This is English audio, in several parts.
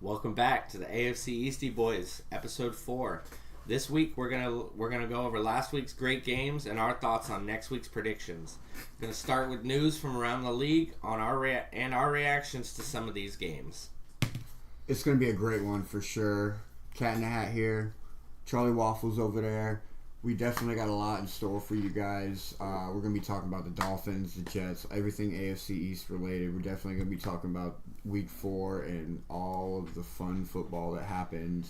Welcome back to the AFC EASTIE Boys, episode 4. This week we're gonna go over last week's great games and our thoughts on next week's predictions. We're gonna start with news from around the league on our reactions to some of these games. It's gonna be a great one for sure. Cat in the Hat here, Charlie Waffles over there. We definitely got a lot in store for you guys. We're going to be talking about the Dolphins, the Jets, everything AFC East related. We're definitely going to be talking about Week 4 and all of the fun football that happened.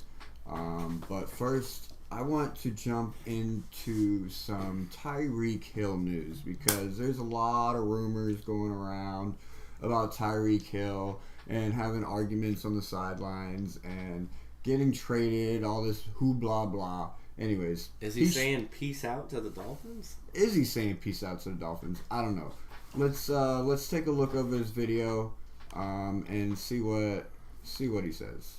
But first, I want to jump into some Tyreek Hill news because there's a lot of rumors going around about Tyreek Hill and having arguments on the sidelines and getting traded, all this who blah blah. Anyways, is he saying peace out to the Dolphins? Is he saying peace out to the Dolphins? I don't know. Let's take a look over his video and see what he says.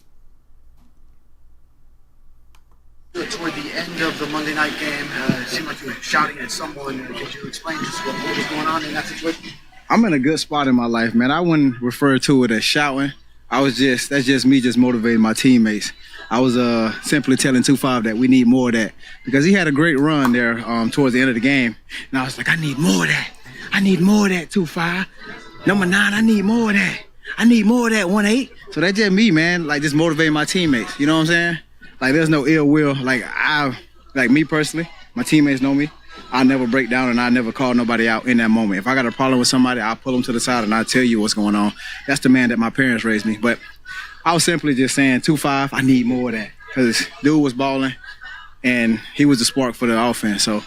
Toward the end of the Monday night game, it seemed like you were shouting at someone. Could you explain just what was going on in that situation? I'm in a good spot in my life, man. I wouldn't refer to it as shouting. That's just me just motivating my teammates. I was simply telling 2-5 that we need more of that because he had a great run there towards the end of the game. And I was like, I need more of that. I need more of that, 2-5. Number 9, I need more of that. I need more of that, 1-8. So that's just me, man, like just motivating my teammates. You know what I'm saying? Like there's no ill will. Like me personally, my teammates know me. I never break down and I never call nobody out in that moment. If I got a problem with somebody, I'll pull them to the side and I'll tell you what's going on. That's the man that my parents raised me. But I was simply just saying, 2-5, I need more of that. Because dude was balling, and he was the spark for the offense. So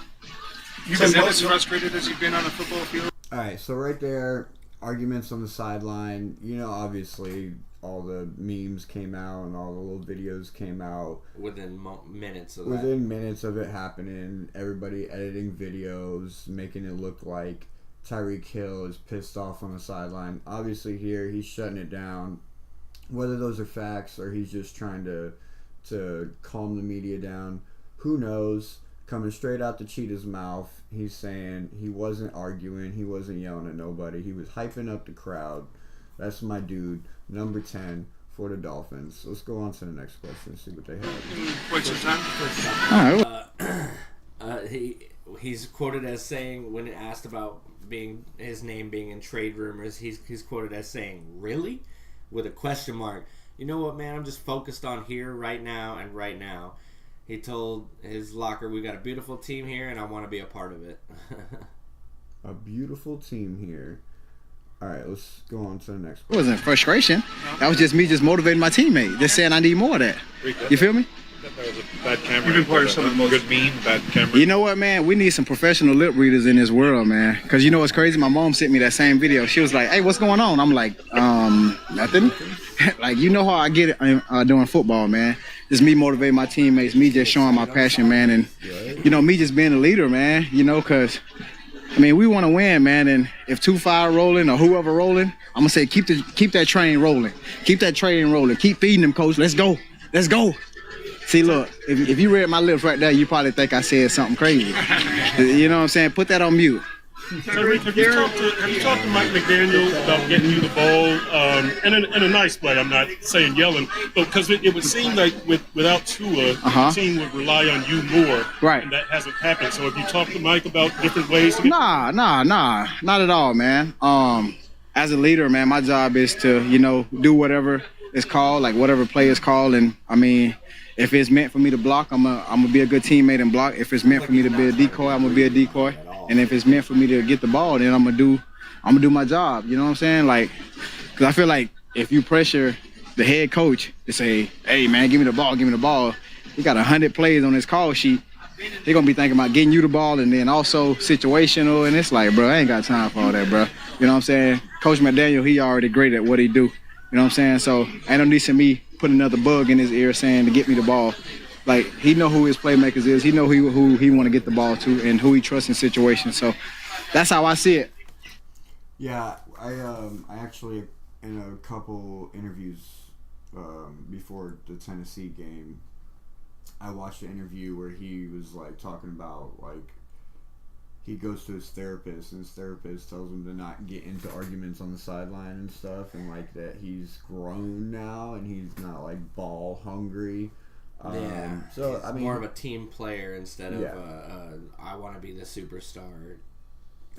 you've been as frustrated as you've been on a football field? All right, so right there, arguments on the sideline. You know, obviously, all the memes came out and all the little videos came out. Within minutes of minutes of it happening, everybody editing videos, making it look like Tyreek Hill is pissed off on the sideline. Obviously here, he's shutting it down. Whether those are facts or he's just trying to calm the media down, who knows? Coming straight out the cheetah's mouth, he's saying he wasn't arguing, he wasn't yelling at nobody, he was hyping up the crowd. That's my dude, number 10 for the Dolphins. Let's go on to the next question and see what they have. Wait some time. He's quoted as saying, when asked about his name being in trade rumors, he's quoted as saying, "Really?" with a question mark. You know what, man? I'm just focused on here, right now, and right now. He told his locker, "We got a beautiful team here, and I want to be a part of it." A beautiful team here. All right, let's go on to the next it wasn't frustration. That was just me just motivating my teammate, just saying I need more of that. You feel me? That was a bad camera. You've been part of some of the most good meme, bad camera. You know what, man? We need some professional lip readers in this world, man. Because you know what's crazy? My mom sent me that same video. She was like, "Hey, what's going on?" I'm like, nothing. Like, you know how I get it doing football, man. Just me motivating my teammates, me just showing my passion, man. And, you know, me just being a leader, man, you know, because, I mean, we want to win, man. And if 2-5 rolling or whoever rolling, I'm going to say keep that train rolling. Keep that train rolling. Keep feeding them, coach. Let's go. Let's go. See, look, if you read my lips right there, you probably think I said something crazy. You know what I'm saying? Put that on mute. Tyreek, have you talked to Mike McDaniel about getting you the ball in a nice way? I'm not saying yelling, but because it would seem like without Tua, the team would rely on you more. Right. And that hasn't happened. So have you talked to Mike about different ways to get Nah, not at all, man. As a leader, man, my job is to, you know, do whatever is called, like whatever play is called. And, I mean, if it's meant for me to block, I'm gonna be a good teammate and block. If it's meant for me to be a decoy, I'm gonna be a decoy. And if it's meant for me to get the ball, then I'm gonna do my job. You know what I'm saying? Like, because I feel like if you pressure the head coach to say, "Hey, man, give me the ball," he got 100 plays on his call sheet. They're gonna be thinking about getting you the ball and then also situational. And it's like, bro, I ain't got time for all that, bro. You know what I'm saying? Coach McDaniel, he already great at what he do. You know what I'm saying? So ain't no need to me put another bug in his ear saying to get me the ball. Like, he know who his playmakers is. He know who he want to get the ball to and who he trusts in situations. So that's how I see it. Yeah, I actually, in a couple interviews before the Tennessee game, I watched an interview where he was, like, talking about, like, he goes to his therapist, and his therapist tells him to not get into arguments on the sideline and stuff, and, like, that he's grown now, and he's not, like ball hungry. So I mean, more of a team player instead of I want to be the superstar.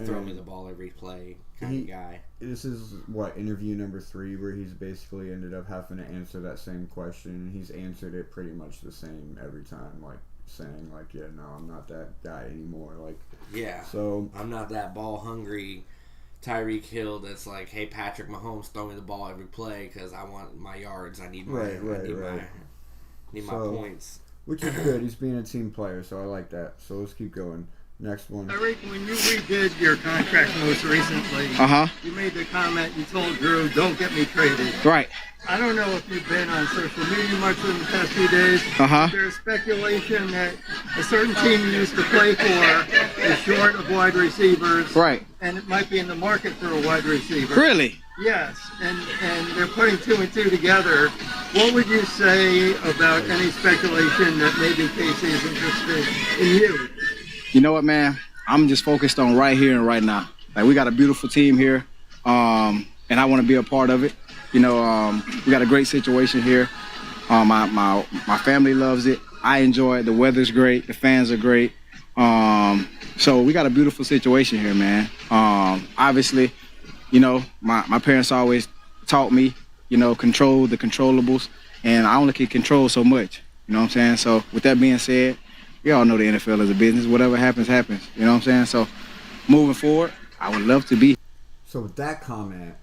Throw me the ball every play kind of guy. This is interview number 3 where he's basically ended up having to answer that same question, and he's answered it pretty much the same every time, like saying like, yeah, no, I'm not that guy anymore. Like, yeah, so I'm not that ball hungry Tyreek Hill that's like, hey, Patrick Mahomes, throw me the ball every play because I want my yards. I need my my points. Which is good. He's being a team player, so I like that. So let's keep going. Next one. Eric, when you redid your contract most recently, you made the comment, you told Drew, don't get me traded. Right. I don't know if you've been on social media much in the past few days. There's speculation that a certain team you used to play for is short of wide receivers. Right. And it might be in the market for a wide receiver. Really? Yes. And they're putting 2 and 2 together. What would you say about any speculation that maybe Casey is interested in you? You know what, man? I'm just focused on right here and right now. Like, we got a beautiful team here, and I want to be a part of it. You know, we got a great situation here. My family loves it. I enjoy it. The weather's great. The fans are great. So we got a beautiful situation here, man. Obviously, you know, my parents always taught me, you know, control the controllables, and I only can control so much. You know what I'm saying? So with that being said, we all know the NFL is a business. Whatever happens, happens. You know what I'm saying? So moving forward, I would love to be. So with that comment,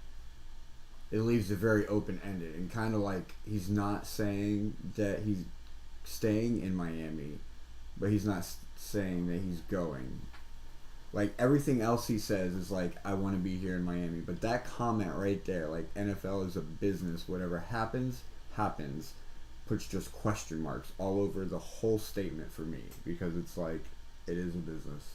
it leaves it very open-ended and kind of like he's not saying that he's staying in Miami, but he's not saying that he's going. Like, everything else he says is like, I want to be here in Miami. But that comment right there, like, NFL is a business. Whatever happens, happens. Puts just question marks all over the whole statement for me, because it's like, it is a business.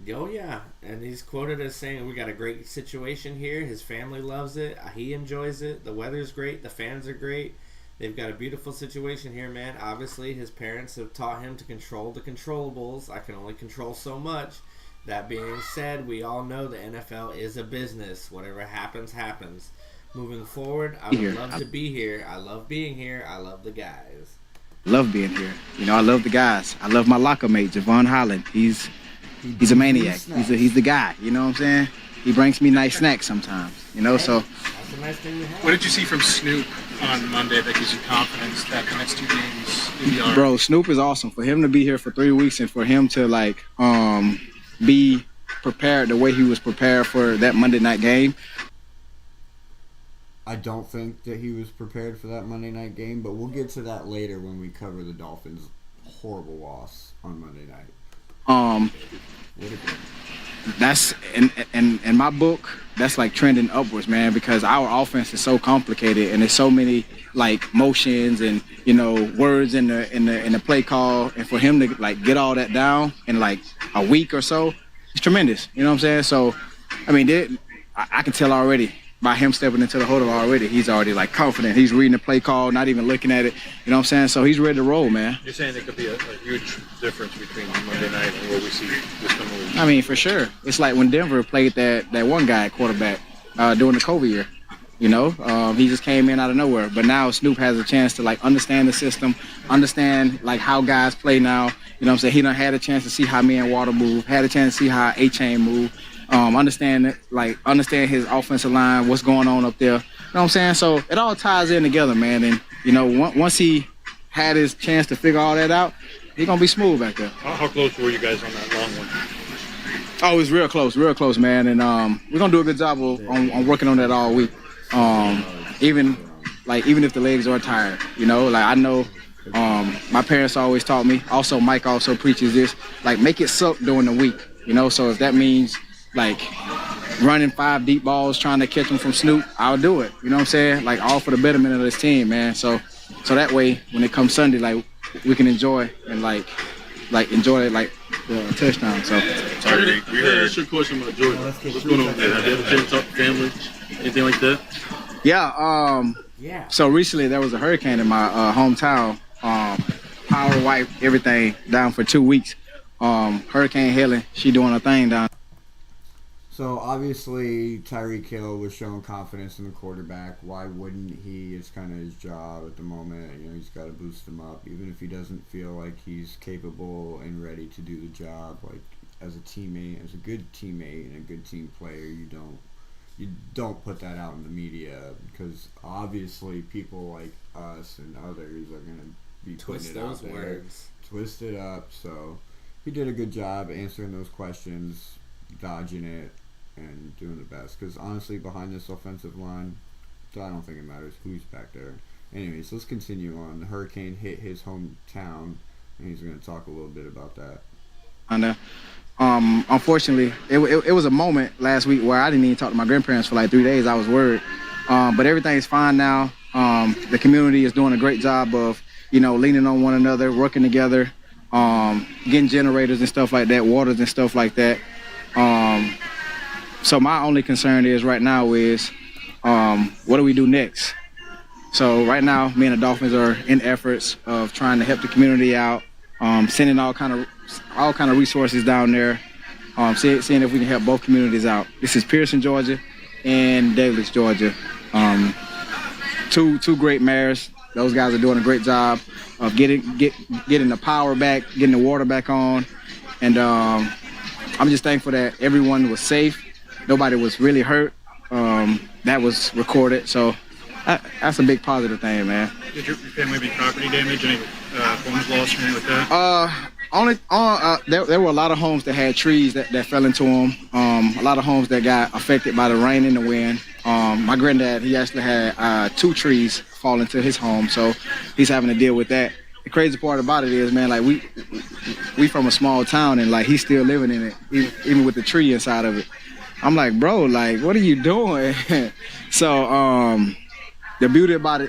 Oh yeah, and he's quoted as saying, we got a great situation here, his family loves it, he enjoys it, the weather's great, the fans are great, they've got a beautiful situation here, man. Obviously his parents have taught him to control the controllables. I can only control so much. That being said, we all know the NFL is a business. Whatever happens, happens. Moving forward, I would love to be here. I love being here. I love the guys. Love being here. You know, I love the guys. I love my locker mate, Javon Holland. He's a maniac. He's the guy. You know what I'm saying? He brings me nice snacks sometimes. You know, so. That's a nice thing to have. What did you see from Snoop on Monday that gives you confidence that the next 2 games will be all right? Bro, Snoop is awesome. For him to be here for 3 weeks and for him to like be prepared the way he was prepared for that Monday night game. I don't think that he was prepared for that Monday night game, but we'll get to that later when we cover the Dolphins' horrible loss on Monday night. That's in my book, that's like trending upwards, man, because our offense is so complicated and there's so many like motions and, you know, words in the play call, and for him to like get all that down in like a week or so, it's tremendous. You know what I'm saying? So, I mean, I can tell already. By him stepping into the huddle already, he's already like confident. He's reading the play call, not even looking at it. You know what I'm saying? So he's ready to roll, man. You're saying there could be a huge difference between Monday night and what we see this coming week? I mean, for sure. It's like when Denver played that one guy at quarterback during the COVID year. You know, he just came in out of nowhere. But now Snoop has a chance to like understand the system, understand like how guys play now. You know what I'm saying? He done had a chance to see how me and Water move, had a chance to see how A-Chain move. Understand his offensive line, what's going on up there. You know what I'm saying? So it all ties in together, man. And, you know, once he had his chance to figure all that out, he's going to be smooth back there. How close were you guys on that long one? Oh, it was real close, man. And we're going to do a good job on working on that all week. Even if the legs are tired, you know, like I know my parents always taught me. Also, Mike also preaches this, like make it suck during the week, you know. So if that means like running 5 deep balls, trying to catch them from Snoop, I'll do it. You know what I'm saying? Like all for the betterment of this team, man. So that way, when it comes Sunday, like we can enjoy and like enjoy it like the touchdown. So. Sorry, we heard your question about Jordan. What's going on there? Have you ever chance to talk to family? Anything like that? Yeah. So recently there was a hurricane in my hometown. Power wiped everything down for 2 weeks. Hurricane Helen, she doing her thing down. So obviously Tyreek Hill was showing confidence in the quarterback. Why wouldn't he? It's kind of his job at the moment. You know, he's got to boost him up, even if he doesn't feel like he's capable and ready to do the job. Like as a teammate, as a good teammate and a good team player, you don't put that out in the media because obviously people like us and others are gonna be Twist putting it those out there, words, twist it up. So he did a good job answering those questions, dodging it, and doing the best. Because honestly, behind this offensive line, I don't think it matters who's back there. Anyways, let's continue on. The hurricane hit his hometown, and he's going to talk a little bit about that. I know. Unfortunately, it was a moment last week where I didn't even talk to my grandparents for like 3 days. I was worried. But everything's fine now. The community is doing a great job of, leaning on one another, working together, getting generators and stuff like that, waters and stuff like that. So my only concern is right now is what do we do next? So right now, me and the Dolphins are in efforts of trying to help the community out, sending all kind of resources down there, seeing if we can help both communities out. This is Pearson, Georgia, and Davis, Georgia. Two great mayors. Those guys are doing a great job of getting the power back, getting the water back on, and I'm just thankful that everyone was safe. Nobody was really hurt. That was recorded, so that's a big positive thing, man. Did your family be property damage? Any homes lost or anything like that? There were a lot of homes that had trees that fell into them. A lot of homes that got affected by the rain and the wind. My granddad, he actually had 2 trees fall into his home, so he's having to deal with that. The crazy part about it is, man, like we from a small town and like he's still living in it, even with the tree inside of it. I'm like, bro, like, what are you doing? So the beauty about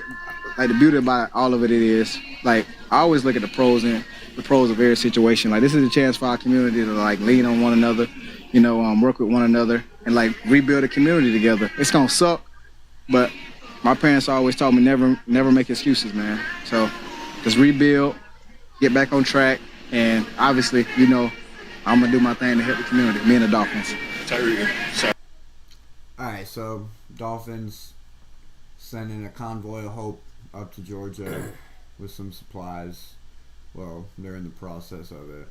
all of it is, like, I always look at the pros of every situation. Like, this is a chance for our community to like lean on one another, work with one another and like rebuild a community together. It's gonna suck, but my parents always taught me never make excuses, man. So just rebuild, get back on track, and obviously, I'm gonna do my thing to help the community, me and the Dolphins. Alright, so Dolphins sending a convoy of hope up to Georgia with some supplies. Well, they're in the process of it.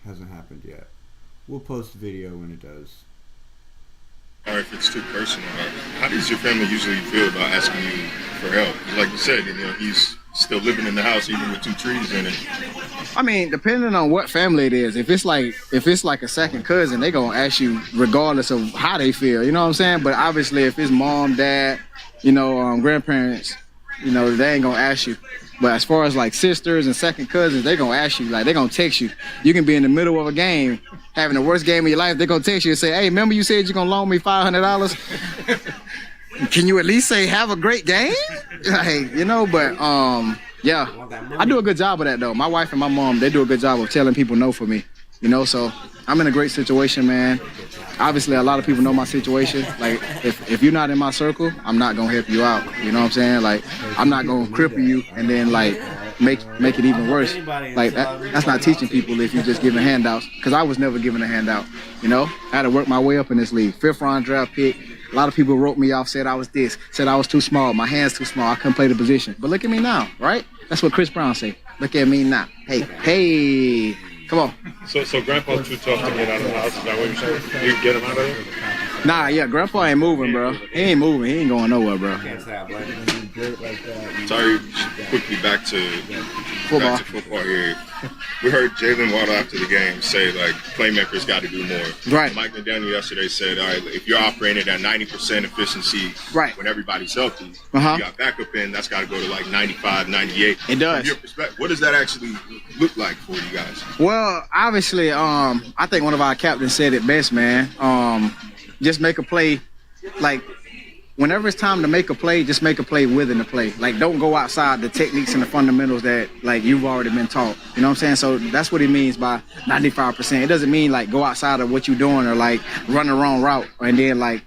Hasn't happened yet. We'll post a video when it does. Or if it's too personal, how does your family usually feel about asking you for help? Like you said, he's still living in the house even with 2 trees in it. I mean, depending on what family it is, if it's like a second cousin, they gonna ask you regardless of how they feel. You know what I'm saying? But obviously, if it's mom, dad, grandparents, they ain't gonna ask you. But as far as like sisters and second cousins, they gonna ask you. Like, they gonna text you. You can be in the middle of a game, having the worst game of your life. They gonna text you and say, "Hey, remember you said you're gonna loan me $500? Can you at least say have a great game?" Like, but yeah, I do a good job of that though. My wife and my mom, they do a good job of telling people no for me. So I'm in a great situation, man. Obviously, a lot of people know my situation. Like, if you're not in my circle, I'm not gonna help you out. You know what I'm saying? Like, I'm not gonna cripple you and then like make it even worse. Like that's not teaching people if you're just giving handouts. Because I was never given a handout. I had to work my way up in this league. 5th round draft pick. A lot of people wrote me off, said I was this, said I was too small, my hands too small, I couldn't play the position. But look at me now, right? That's what Chris Brown said. Look at me now. Hey, come on. So Grandpa's too tough to get out of the house, is that what you're saying? You get him out of there? Nah, yeah, Grandpa ain't moving, bro. He ain't moving. He ain't going nowhere, bro. Sorry, quickly back to football here. We heard Jalen Waddle after the game say, like, playmakers got to do more. Right. Mike McDaniel yesterday said, all right, if you're operating at 90% efficiency when everybody's healthy, you got backup in, that's got to go to like 95, 98. It does. From your perspective, what does that actually look like for you guys? Well, obviously, I think one of our captains said it best, man. Just make a play, like, whenever it's time to make a play, just make a play within the play. Like, don't go outside the techniques and the fundamentals that, like, you've already been taught. You know what I'm saying? So that's what he means by 95%. It doesn't mean, like, go outside of what you're doing or, like, run the wrong route. And then, like,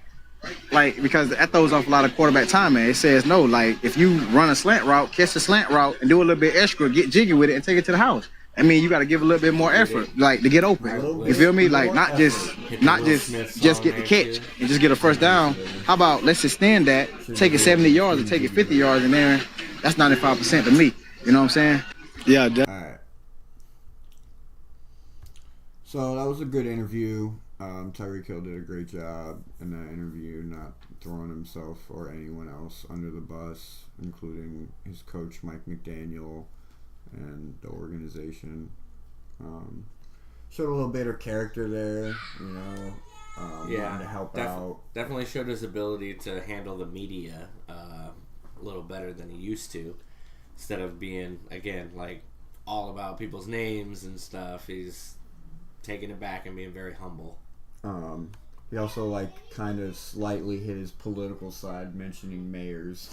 because that throws off a lot of quarterback time, man. It says, no, like, if you run a slant route, catch the slant route, and do a little bit extra, get jiggy with it, and take it to the house. I mean, you got to give a little bit more effort, like to get open. You feel me? Like not just get the catch and just get a first down. How about let's extend that, take it 70 yards or take it 50 yards, and then that's 95% to me. You know what I'm saying? Yeah. All right. So that was a good interview. Tyreek Hill did a great job in that interview, not throwing himself or anyone else under the bus, including his coach Mike McDaniel and the organization. Showed a little bit of character there, you know. Wanted to help out. Definitely showed his ability to handle the media a little better than he used to. Instead of being, again, like all about people's names and stuff, he's taking it back and being very humble. He also like kind of slightly hit his political side, mentioning mayors.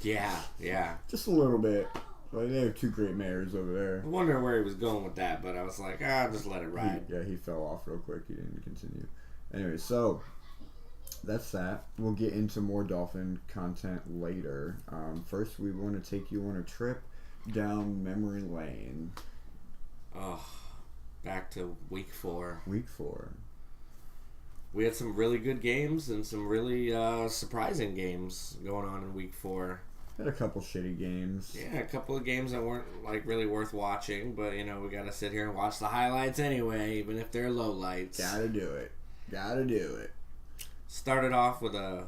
Yeah. Just a little bit. Like, they have two great mayors over there. I wonder where he was going with that, but I was like, just let it ride. He fell off real quick. He didn't continue. Anyway, so that's that. We'll get into more Dolphin content later. First, we want to take you on a trip down memory lane. Oh, back to week 4. Week 4. We had some really good games and some really surprising games going on in week 4. Had a couple shitty games. Yeah, a couple of games that weren't like really worth watching, but you know, we gotta sit here and watch the highlights anyway, even if they're lowlights. Gotta do it. Started off with a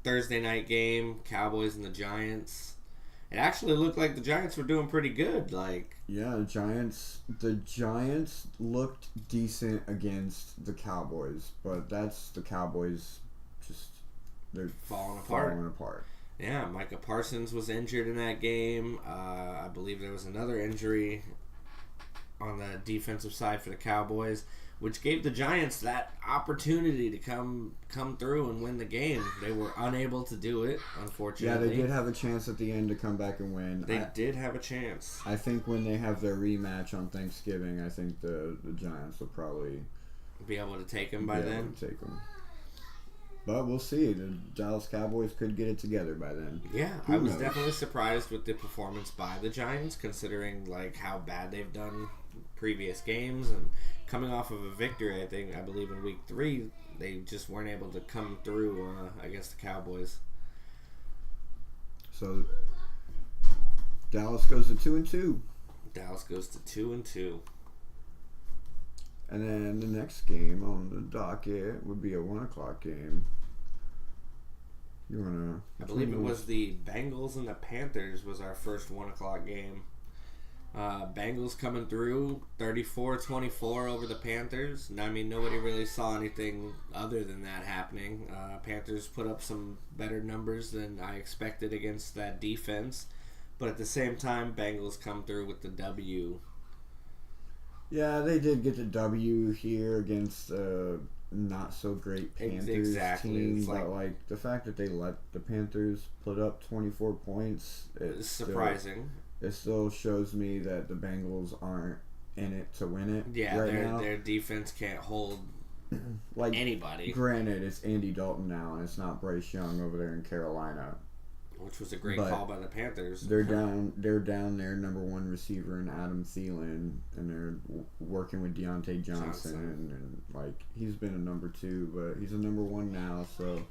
Thursday night game, Cowboys and the Giants. It actually looked like the Giants were doing pretty good. Yeah, the Giants looked decent against the Cowboys, but that's the Cowboys they're falling apart. Yeah, Micah Parsons was injured in that game. I believe there was another injury on the defensive side for the Cowboys, which gave the Giants that opportunity to come through and win the game. They were unable to do it, unfortunately. Yeah, they did have a chance at the end to come back and win. They did have a chance. I think when they have their rematch on Thanksgiving, I think the Giants will probably be able to take them by then. But we'll see. The Dallas Cowboys could get it together by then. Yeah, I was definitely surprised with the performance by the Giants, considering like how bad they've done previous games and coming off of a victory. I believe in week 3, they just weren't able to come through against the Cowboys. So Dallas goes to 2-2. Dallas goes to 2-2. And then the next game on the docket would be a 1:00 game. I believe it was the Bengals and the Panthers was our first 1:00 game. Bengals coming through 34-24 over the Panthers. I mean, nobody really saw anything other than that happening. Panthers put up some better numbers than I expected against that defense. But at the same time, Bengals come through with the W. Yeah, they did get the W here against not so great Panthers team, but like the fact that they let the Panthers put up 24 points, it's surprising. It still shows me that the Bengals aren't in it to win it. Yeah, their defense can't hold like anybody. Granted, it's Andy Dalton now, and it's not Bryce Young over there in Carolina. Which was a great call by the Panthers. They're down their number 1 receiver in Adam Thielen, and they're working with Deontay Johnson. And like he's been a number 2, but he's a number 1 now. So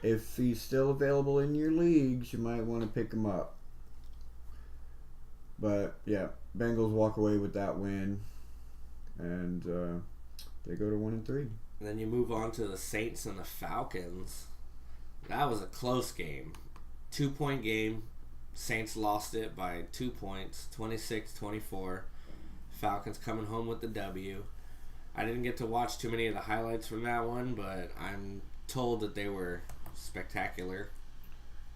if he's still available in your leagues, you might want to pick him up. But yeah, Bengals walk away with that win, and they go to 1-3. And then you move on to the Saints and the Falcons. That was a close game. 2-point game. Saints lost it by 2 points, 26-24. Falcons coming home with the W. I didn't get to watch too many of the highlights from that one, but I'm told that they were spectacular.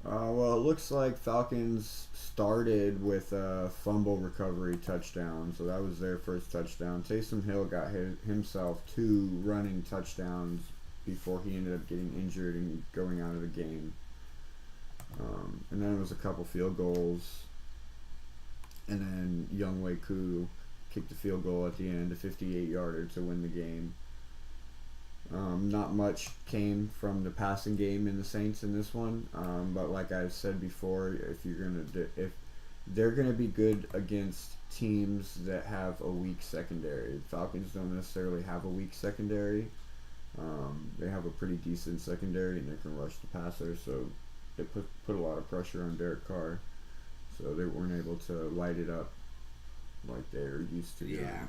Well, it looks like Falcons started with a fumble recovery touchdown, so that was their first touchdown. Taysom Hill got himself 2 running touchdowns before he ended up getting injured and going out of the game. And then it was a couple field goals, and then Younghoe Koo kicked the field goal at the end, a 58-yarder to win the game. Not much came from the passing game in the Saints in this one, but like I said before, if they're going to be good against teams that have a weak secondary. Falcons don't necessarily have a weak secondary. They have a pretty decent secondary, and they can rush the passer, so it put a lot of pressure on Derek Carr. So they weren't able to light it up like they're used to doing. Yeah.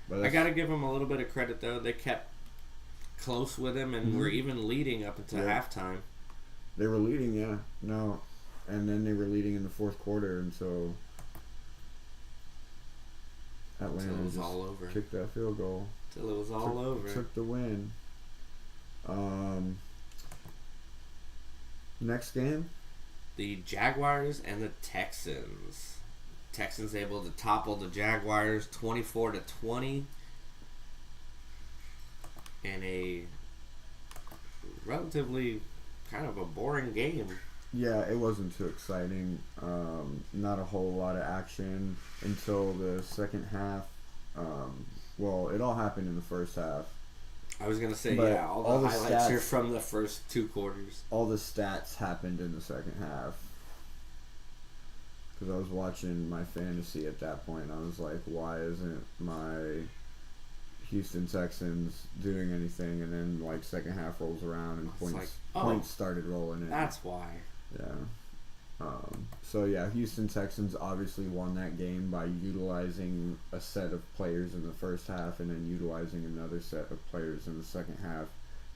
But I got to give them a little bit of credit, though. They kept close with him, and were even leading up until halftime. They were leading, yeah. No. And then they were leading in the fourth quarter until Atlanta just all over. kicked that field goal. Till it was all over. Took the win. Next game? The Jaguars and the Texans. Texans able to topple the Jaguars 24-20 in a relatively kind of a boring game. Yeah, it wasn't too exciting. Not a whole lot of action until the second half. Well, it all happened in the first half. I was going to say, But yeah, all the highlights are from the first two quarters. All the stats happened in the second half. Because I was watching my fantasy at that point, and I was like, why isn't my Houston Texans doing anything? And then, like, second half rolls around, and points started rolling in. That's why. Yeah. So, yeah, Houston Texans obviously won that game by utilizing a set of players in the first half and then utilizing another set of players in the second half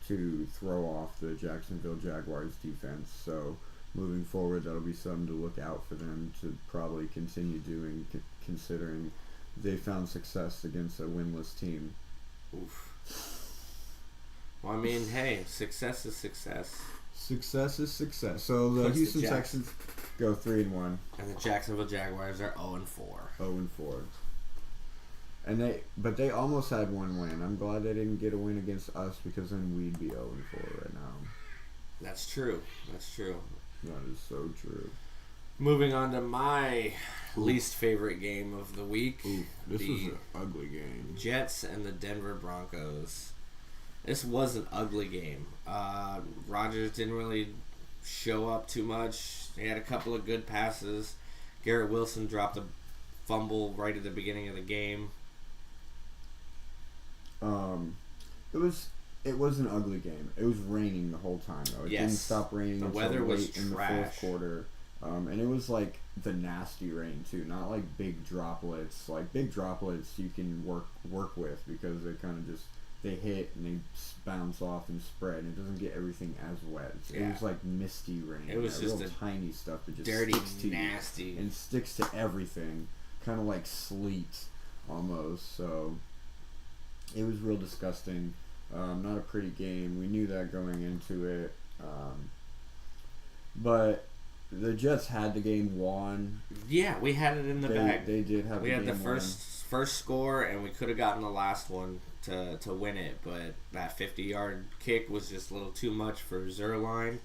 to throw off the Jacksonville Jaguars defense. So, moving forward, that'll be something to look out for them to probably continue doing, considering they found success against a winless team. Oof. Well, I mean, hey, success is success. Success is success. So the Houston Texans go 3-1, and the Jacksonville Jaguars are 0-4. 0-4. But they almost had one win. I'm glad they didn't get a win against us, because then we'd be 0-4 right now. That's true. That's true. That is so true. Moving on to my least favorite game of the week. This was an ugly game. Jets and the Denver Broncos. This was an ugly game. Rodgers didn't really show up too much. He had a couple of good passes. Garrett Wilson dropped a fumble right at the beginning of the game. It was an ugly game. It was raining the whole time, though. It didn't stop raining until weather was late in the fourth quarter. And it was like the nasty rain too, not like big droplets. Like big droplets you can work with, because they kind of just they hit and they bounce off and spread, and it doesn't get everything as wet. It was like misty rain. It was just real tiny stuff that just dirty, sticks to nasty, you and sticks to everything, kind of like sleet almost. So it was real disgusting. Not a pretty game. We knew that going into it, but the Jets had the game won. Yeah, we had it in the bag. They did have. We had the first score, and we could have gotten the last one to win it, but that 50-yard kick was just a little too much for Zerline.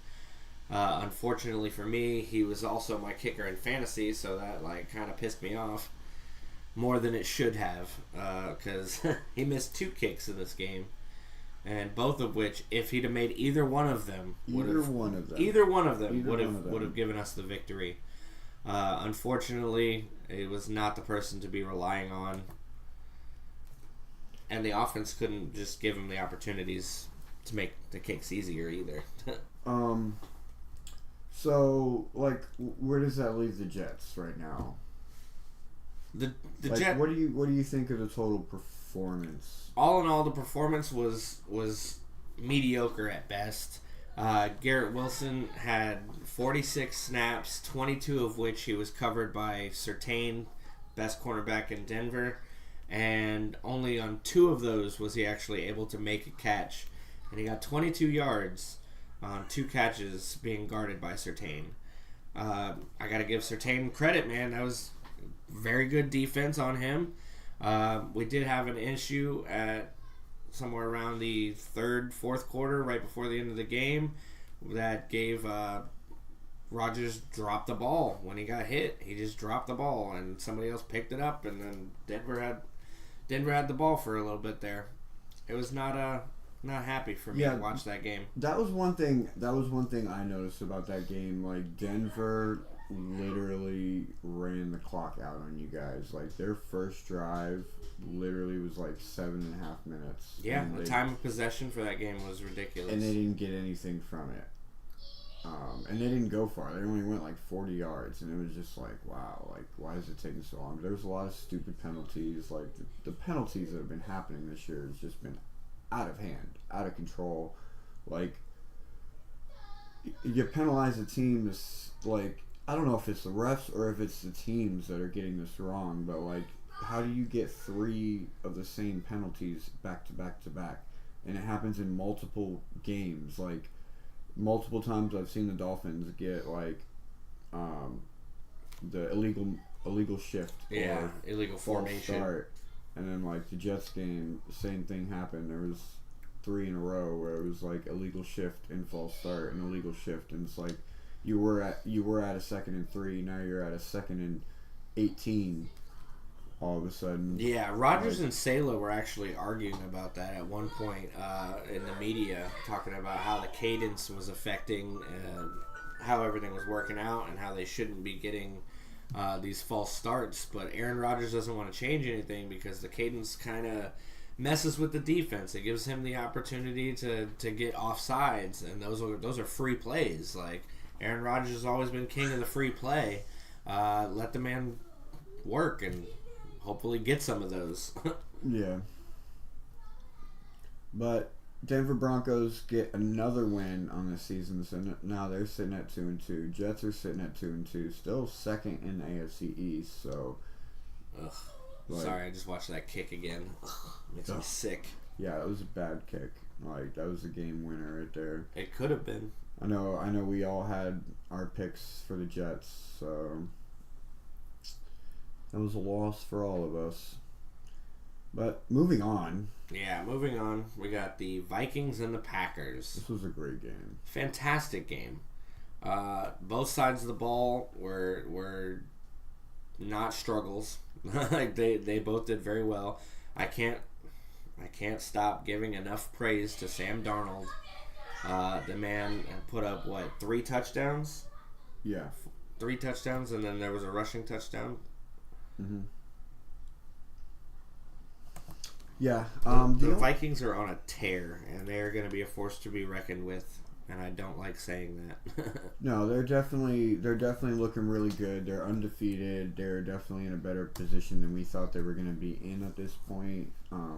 Unfortunately for me, he was also my kicker in fantasy, so that like kind of pissed me off more than it should have, because he missed 2 kicks in this game. And both of which, if he'd have made either one of them, would have given us the victory. Unfortunately, it was not the person to be relying on, and the offense couldn't just give him the opportunities to make the kicks easier either. So, like, where does that leave the Jets right now? The like, Jets. What do you think of the total performance? All in all, the performance was mediocre at best. Garrett Wilson had 46 snaps, 22 of which he was covered by Surtain, best cornerback in Denver, and only on 2 of those was he actually able to make a catch. And he got 22 yards on 2 catches being guarded by Surtain. I got to give Surtain credit, man. That was very good defense on him. We did have an issue at somewhere around the fourth quarter, right before the end of the game, that gave Rodgers dropped the ball when he got hit. He just dropped the ball, and somebody else picked it up, and then Denver had the ball for a little bit there. It was not happy for me to watch that game. That was one thing I noticed about that game. Like, Denver literally clock out on you guys. Like, their first drive literally was like 7.5 minutes. Yeah, the time of possession for that game was ridiculous. And they didn't get anything from it. And they didn't go far. They only went like 40 yards, and it was just like, wow, like, why is it taking so long? There was a lot of stupid penalties. Like, the penalties that have been happening this year has just been out of hand, out of control. Like, you penalize a team that's, like, I don't know if it's the refs or if it's the teams that are getting this wrong, but, like, how do you get 3 of the same penalties back to back to back? And it happens in multiple games. Like, multiple times I've seen the Dolphins get, like, the illegal shift. Yeah, or illegal false formation. Start. And then, like, the Jets game, the same thing happened. There was 3 in a row where it was, like, illegal shift and false start and illegal shift. And it's like, you were at a 2nd and 3, now you're at a 2nd and 18. All of a sudden. Yeah, Rodgers and Sala were actually arguing about that at one point in the media, talking about how the cadence was affecting how everything was working out and how they shouldn't be getting these false starts. But Aaron Rodgers doesn't want to change anything because the cadence kind of messes with the defense. It gives him the opportunity to get offsides, and those are free plays. Like, Aaron Rodgers has always been king of the free play. Let the man work and hopefully get some of those. Yeah. But Denver Broncos get another win on the season, so now they're sitting at 2-2. Jets are sitting at 2-2, still second in the AFC East. So, ugh. Like, sorry, I just watched that kick again. Ugh, makes me sick. Yeah, it was a bad kick. Like, that was a game winner right there. It could have been. I know. We all had our picks for the Jets, so that was a loss for all of us. But moving on. Yeah, moving on. We got the Vikings and the Packers. This was a great game. Fantastic game. Both sides of the ball were not struggles. Like they both did very well. I can't stop giving enough praise to Sam Darnold. The man put up 3 touchdowns? Yeah. 3 touchdowns, and then there was a rushing touchdown. Mm-hmm. Yeah. The Vikings are on a tear, and they're going to be a force to be reckoned with. And I don't like saying that. No, they're definitely looking really good. They're undefeated. They're definitely in a better position than we thought they were going to be in at this point.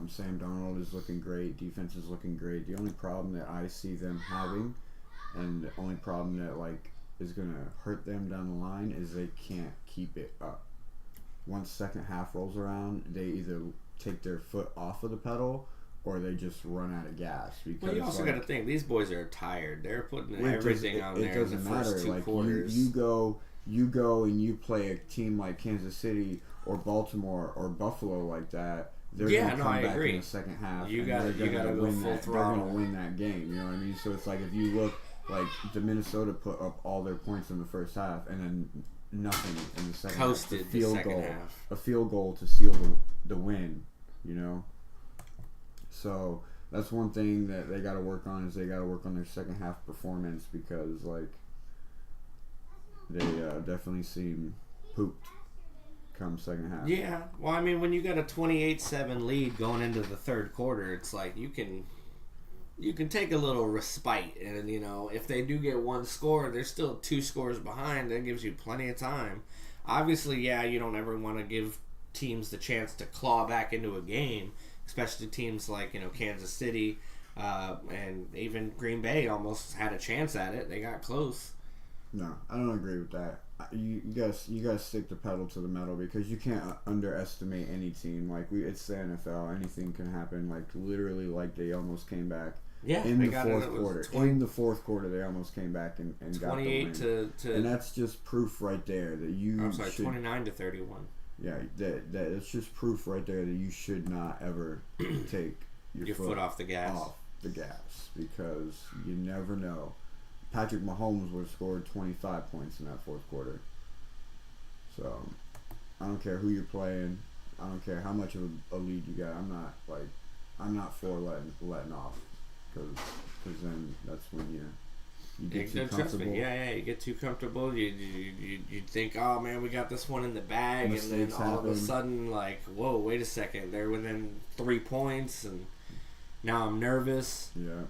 Sam Darnold is looking great. Defense is looking great. The only problem that I see them having, and the only problem that is going to hurt them down the line, is they can't keep it up. Once second half rolls around, they either take their foot off of the pedal or they just run out of gas. Because, well, you also got to think, these boys are tired. They're putting everything on there in the first 2 quarters. You go and you play a team like Kansas City or Baltimore or Buffalo like that. They're going to come back in the second half. You got to go full throttle. They're going to win that game. You know what I mean? So it's like, if you look, like the Minnesota put up all their points in the first half and then nothing in the second half. A field goal to seal the win. You know. So that's one thing that they got to work on, is they got to work on their second half performance, because they definitely seem pooped come second half. Yeah, well, I mean, when you got a 28-7 lead going into the third quarter, it's like you can take a little respite, and if they do get one score, they're still 2 scores behind. That gives you plenty of time. Obviously, yeah, you don't ever want to give teams the chance to claw back into a game. Especially teams like Kansas City and even Green Bay almost had a chance at it. They got close. No, I don't agree with that. You guys stick the pedal to the metal, because you can't underestimate any team. It's the NFL. Anything can happen. Literally, they almost came back. Yeah, in the fourth quarter. In the fourth quarter, they almost came back and got the win. 28 to and that's just proof right there that you. I'm sorry, 29-31. Yeah, that's just proof right there that you should not ever take your foot off the gas. Because you never know. Patrick Mahomes would have scored 25 points in that fourth quarter. So, I don't care who you're playing. I don't care how much of a lead you got. I'm not for letting off, because then that's when You get too Trust comfortable. me, yeah, you get too comfortable. You think, oh man, we got this one in the bag, and then all of a sudden, like, whoa, wait a second, they're within 3 points, and now I'm nervous. Yeah.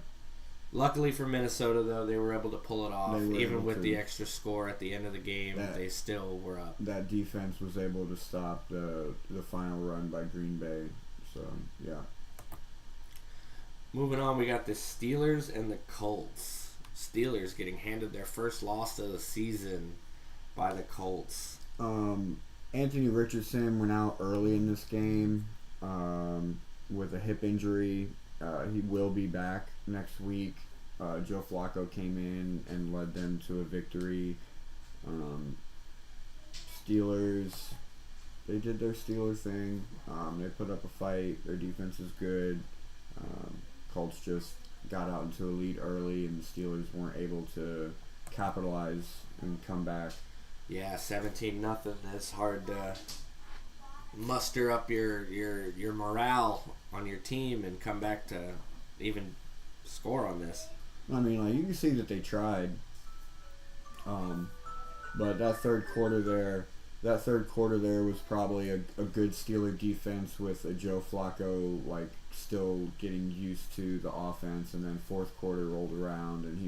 Luckily for Minnesota, though, they were able to pull it off. Even with the extra score at the end of the game, they still were up. That defense was able to stop the final run by Green Bay. So, yeah. Moving on, we got the Steelers and the Colts. Steelers getting handed their first loss of the season by the Colts. Anthony Richardson went out early in this game with a hip injury. He will be back next week. Joe Flacco came in and led them to a victory. Steelers, they did their Steelers thing. They put up a fight. Their defense is good. Colts just got out into a lead early, and the Steelers weren't able to capitalize and come back. Yeah, 17-0. It's hard to muster up your morale on your team and come back to even score on this. I mean, like, you can see that they tried, but that third quarter there was probably a good Steeler defense with a Joe Flacco like still getting used to the offense, and then fourth quarter rolled around and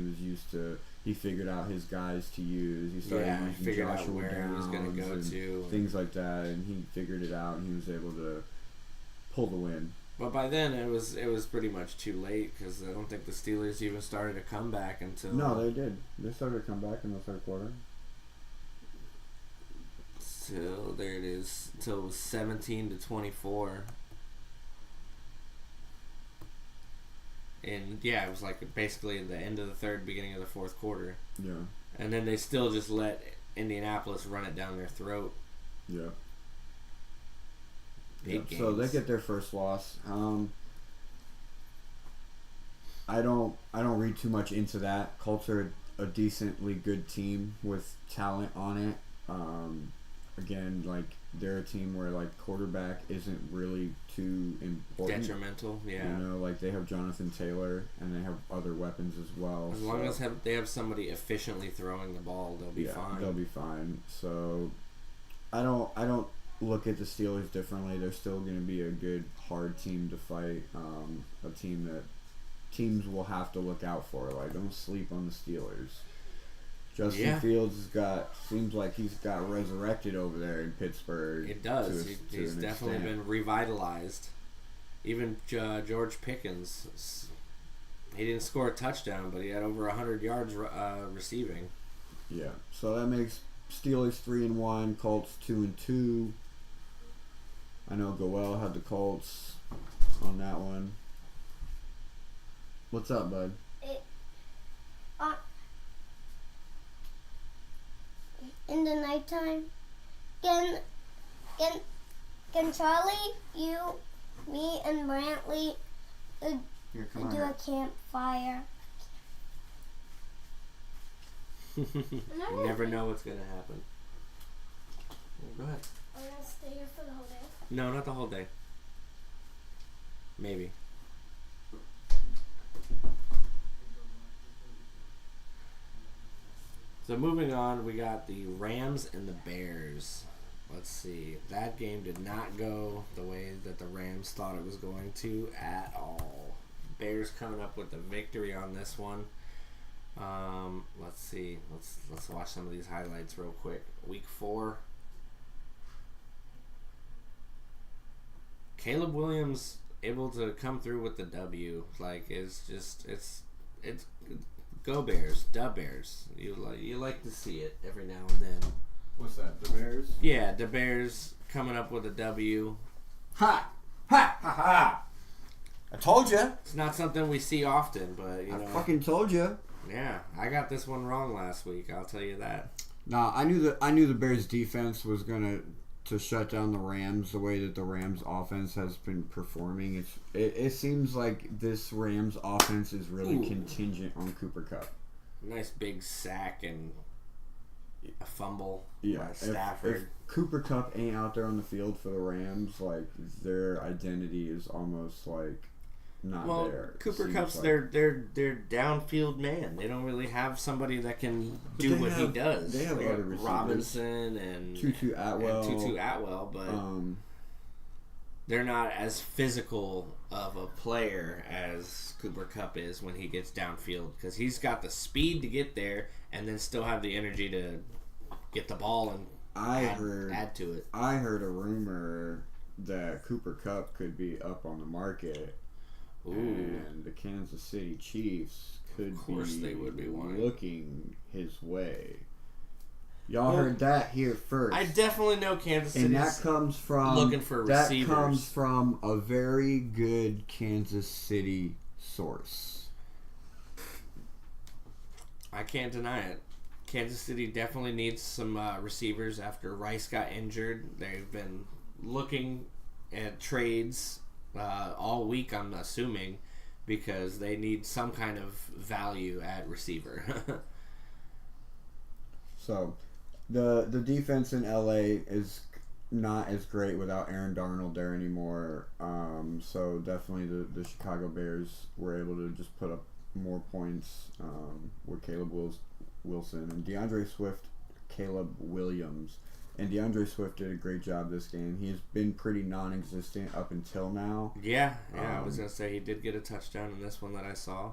he figured out his guys to use. He started using Joshua where he was going to go to, things like that, and he figured it out, and he was able to pull the win. But by then it was pretty much too late, because I don't think the Steelers even started a comeback until... No, they did. They started a comeback in the third quarter. So there it is. Until it was 17-24. And yeah, it was like basically at the end of the third, beginning of the fourth quarter. Yeah. And then they still just let Indianapolis run it down their throat. Yeah. Yep. So they get their first loss. I don't read too much into that. Colts are a decently good team with talent on it. Again, like, they're a team where like quarterback isn't really too important. Detrimental, yeah. You know, like they have Jonathan Taylor and they have other weapons as well. As long as they have somebody efficiently throwing the ball, they'll be fine. They'll be fine. So I don't look at the Steelers differently. They're still going to be a good, hard team to fight. A team that teams will have to look out for. Like, don't sleep on the Steelers. Justin Fields seems like he's got resurrected over there in Pittsburgh. It does. He's definitely been revitalized. Even George Pickens, he didn't score a touchdown, but he had over 100 yards receiving. Yeah, so that makes Steelers 3-1, Colts 2-2. I know Goel had the Colts on that one. What's up, bud? In the nighttime, can Charlie, you, me, and Brantley do a campfire? You never know what's gonna happen. Go ahead. Are we gonna stay here for the whole day? No, not the whole day. Maybe. So moving on, we got the Rams and the Bears. Let's see. That game did not go the way that the Rams thought it was going to at all. Bears coming up with the victory on this one. Let's see. Let's watch some of these highlights real quick. Week 4. Caleb Williams able to come through with the W. Like, it's go Bears, da Bears. You like to see it every now and then. What's that? The Bears? Yeah, the Bears coming up with a W. Ha! Ha! Ha! Ha! I told you. It's not something we see often, but I fucking told you. Yeah, I got this one wrong last week. I'll tell you that. Nah, I knew the Bears defense was gonna to shut down the Rams the way that the Rams offense has been performing. It seems like this Rams offense is really contingent on Cooper Kupp. Nice big sack and a fumble by If Stafford. Cooper Kupp ain't out there on the field for the Rams, like, their identity is almost like not there. Cooper Seems Kupp's like. their downfield man. They don't really have somebody that can do what he does. They have other receivers. Robinson and Tutu Atwell, but they're not as physical of a player as Cooper Kupp is when he gets downfield, because he's got the speed to get there and then still have the energy to get the ball and add to it. I heard a rumor that Cooper Kupp could be up on the market. Ooh. And the Kansas City Chiefs could be looking his way. Y'all heard that here first. I definitely know Kansas City. And that comes from looking for receivers. That comes from a very good Kansas City source. I can't deny it. Kansas City definitely needs some receivers after Rice got injured. They've been looking at trades all week, I'm assuming, because they need some kind of value at receiver. So, the defense in LA is not as great without Aaron Darnold there anymore. So definitely the Chicago Bears were able to just put up more points with Caleb Wilson and DeAndre Swift, Caleb Williams. And DeAndre Swift did a great job this game. He's been pretty non-existent up until now. Yeah, I was going to say he did get a touchdown in this one that I saw.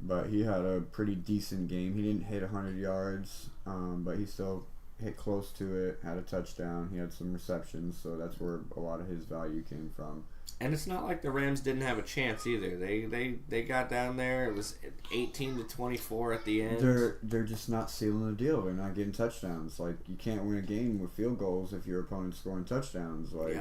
But he had a pretty decent game. He didn't hit 100 yards, but he still hit close to it, had a touchdown. He had some receptions, so that's where a lot of his value came from. And it's not like the Rams didn't have a chance either. They got down there. It was 18-24 at the end. They're just not sealing the deal. They're not getting touchdowns. Like, you can't win a game with field goals if your opponent's scoring touchdowns. Like,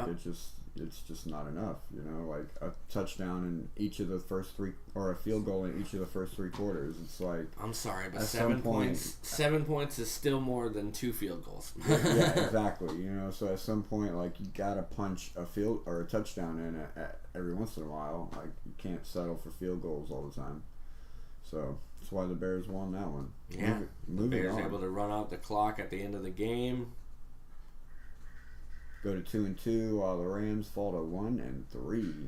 it's just not enough. You know, like a touchdown in each of the first three, or a field goal in each of the first 3 quarters. It's like, I'm sorry, but 7 points. 7 points is still more than 2 field goals. Yeah, exactly. You know, so at some point, like, you gotta punch a field or a touchdown in at every once in a while. Like, you can't settle for field goals all the time. So that's why the Bears won that one. Yeah, the Bears able to run out the clock at the end of the game. Go to 2-2 while the Rams fall to 1-3.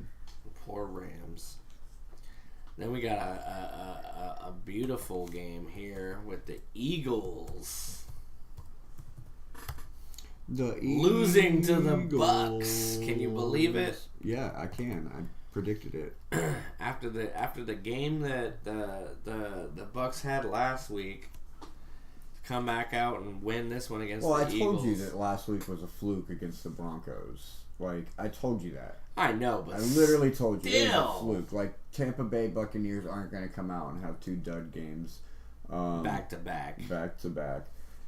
Poor Rams. Then we got a beautiful game here with the Eagles. Losing to the Bucks. Can you believe it? Yeah, I can. I predicted it. After the game that the Bucks had last week, come back out and win this one against the Eagles. Well, I told you that last week was a fluke against the Broncos. Like, I told you that. I know, but I literally told you it was a fluke. Like, Tampa Bay Buccaneers aren't going to come out and have 2 dud games. Back to back.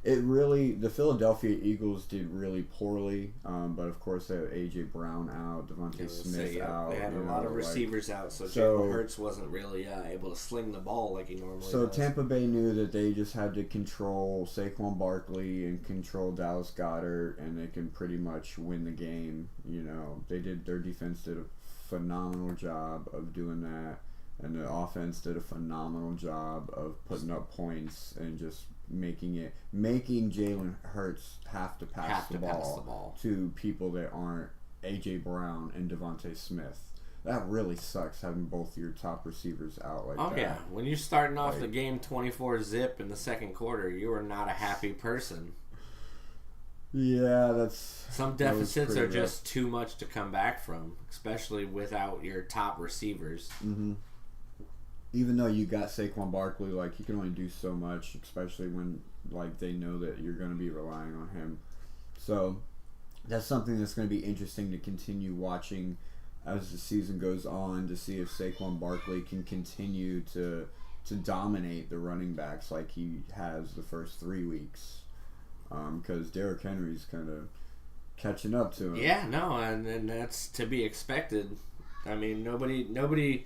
It really, the Philadelphia Eagles did really poorly, but of course they had A.J. Brown out, Devontae Smith out. They had a lot of receivers out, so Jalen Hurts wasn't really able to sling the ball like he normally does. So Tampa Bay knew that they just had to control Saquon Barkley and control Dallas Goedert, and they can pretty much win the game. You know, their defense did a phenomenal job of doing that, and the offense did a phenomenal job of putting up points and just making Jalen Hurts have to pass the ball to people that aren't A.J. Brown and Devontae Smith. That really sucks, having both your top receivers out like that. Oh, yeah. When you're starting off the game 24-zip in the second quarter, you are not a happy person. Yeah, that's... Some deficits are just too much to come back from, especially without your top receivers. Mm-hmm. Even though you got Saquon Barkley, like, he can only do so much, especially when, like, they know that you're going to be relying on him. So that's something that's going to be interesting to continue watching as the season goes on, to see if Saquon Barkley can continue to dominate the running backs like he has the first 3 weeks. Because Derrick Henry's kind of catching up to him. Yeah, no, and that's to be expected. I mean, nobody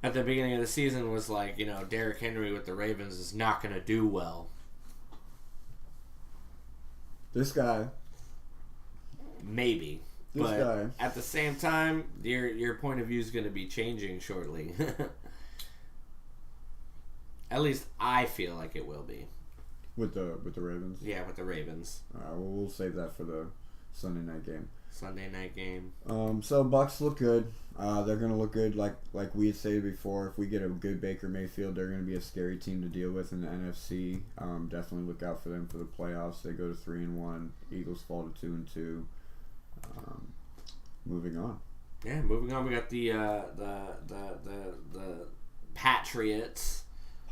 at the beginning of the season was like, you know, Derrick Henry with the Ravens is not going to do well. This guy. Maybe. But at the same time, your point of view is going to be changing shortly. At least I feel like it will be. With the Ravens? Yeah, with the Ravens. All right, well, we'll save that for the Sunday night game. Sunday night game. So Bucks look good. They're gonna look good, like we had said before. If we get a good Baker Mayfield, they're gonna be a scary team to deal with in the NFC. Definitely look out for them for the playoffs. They go to 3-1. Eagles fall to 2-2. Moving on. Yeah, moving on. We got the Patriots.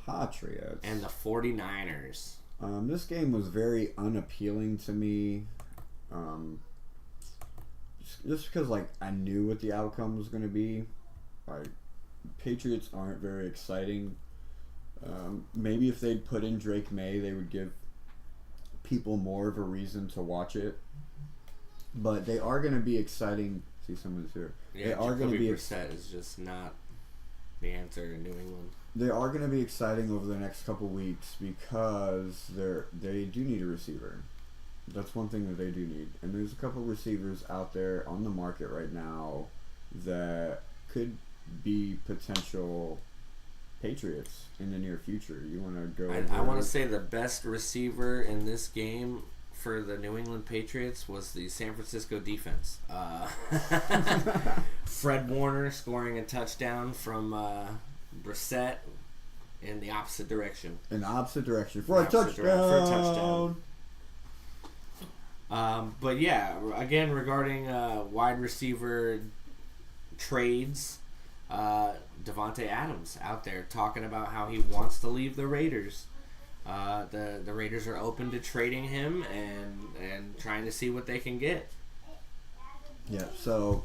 And the 49ers. This game was very unappealing to me. Just because, like, I knew what the outcome was going to be. Like, Patriots aren't very exciting. Maybe if they'd put in Drake May, they would give people more of a reason to watch it. But they are going to be exciting. See, someone's here. Yeah, they are going to be. Brissett is just not the answer in New England. They are going to be exciting over the next couple weeks because they do need a receiver. That's one thing that they do need. And there's a couple receivers out there on the market right now that could be potential Patriots in the near future. You want to go? I want to say the best receiver in this game for the New England Patriots was the San Francisco defense. Fred Warner scoring a touchdown from Brissett in the opposite direction. In the opposite direction for a touchdown. But yeah, again, regarding wide receiver trades, Davante Adams out there talking about how he wants to leave the Raiders. The Raiders are open to trading him and trying to see what they can get. Yeah, so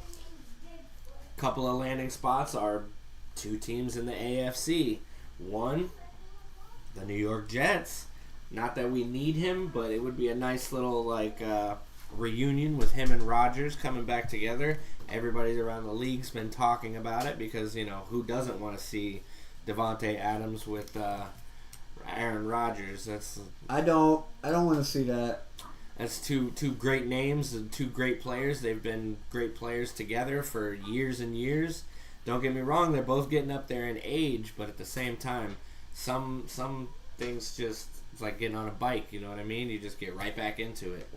couple of landing spots are two teams in the AFC. One, the New York Jets. Not that we need him, but it would be a nice little reunion with him and Rodgers coming back together. Everybody around the league's been talking about it because, you know, who doesn't want to see Davante Adams with Aaron Rodgers? I don't want to see that. That's two great names and two great players. They've been great players together for years and years. Don't get me wrong, they're both getting up there in age, but at the same time, some things just, it's like getting on a bike, you know what I mean? You just get right back into it.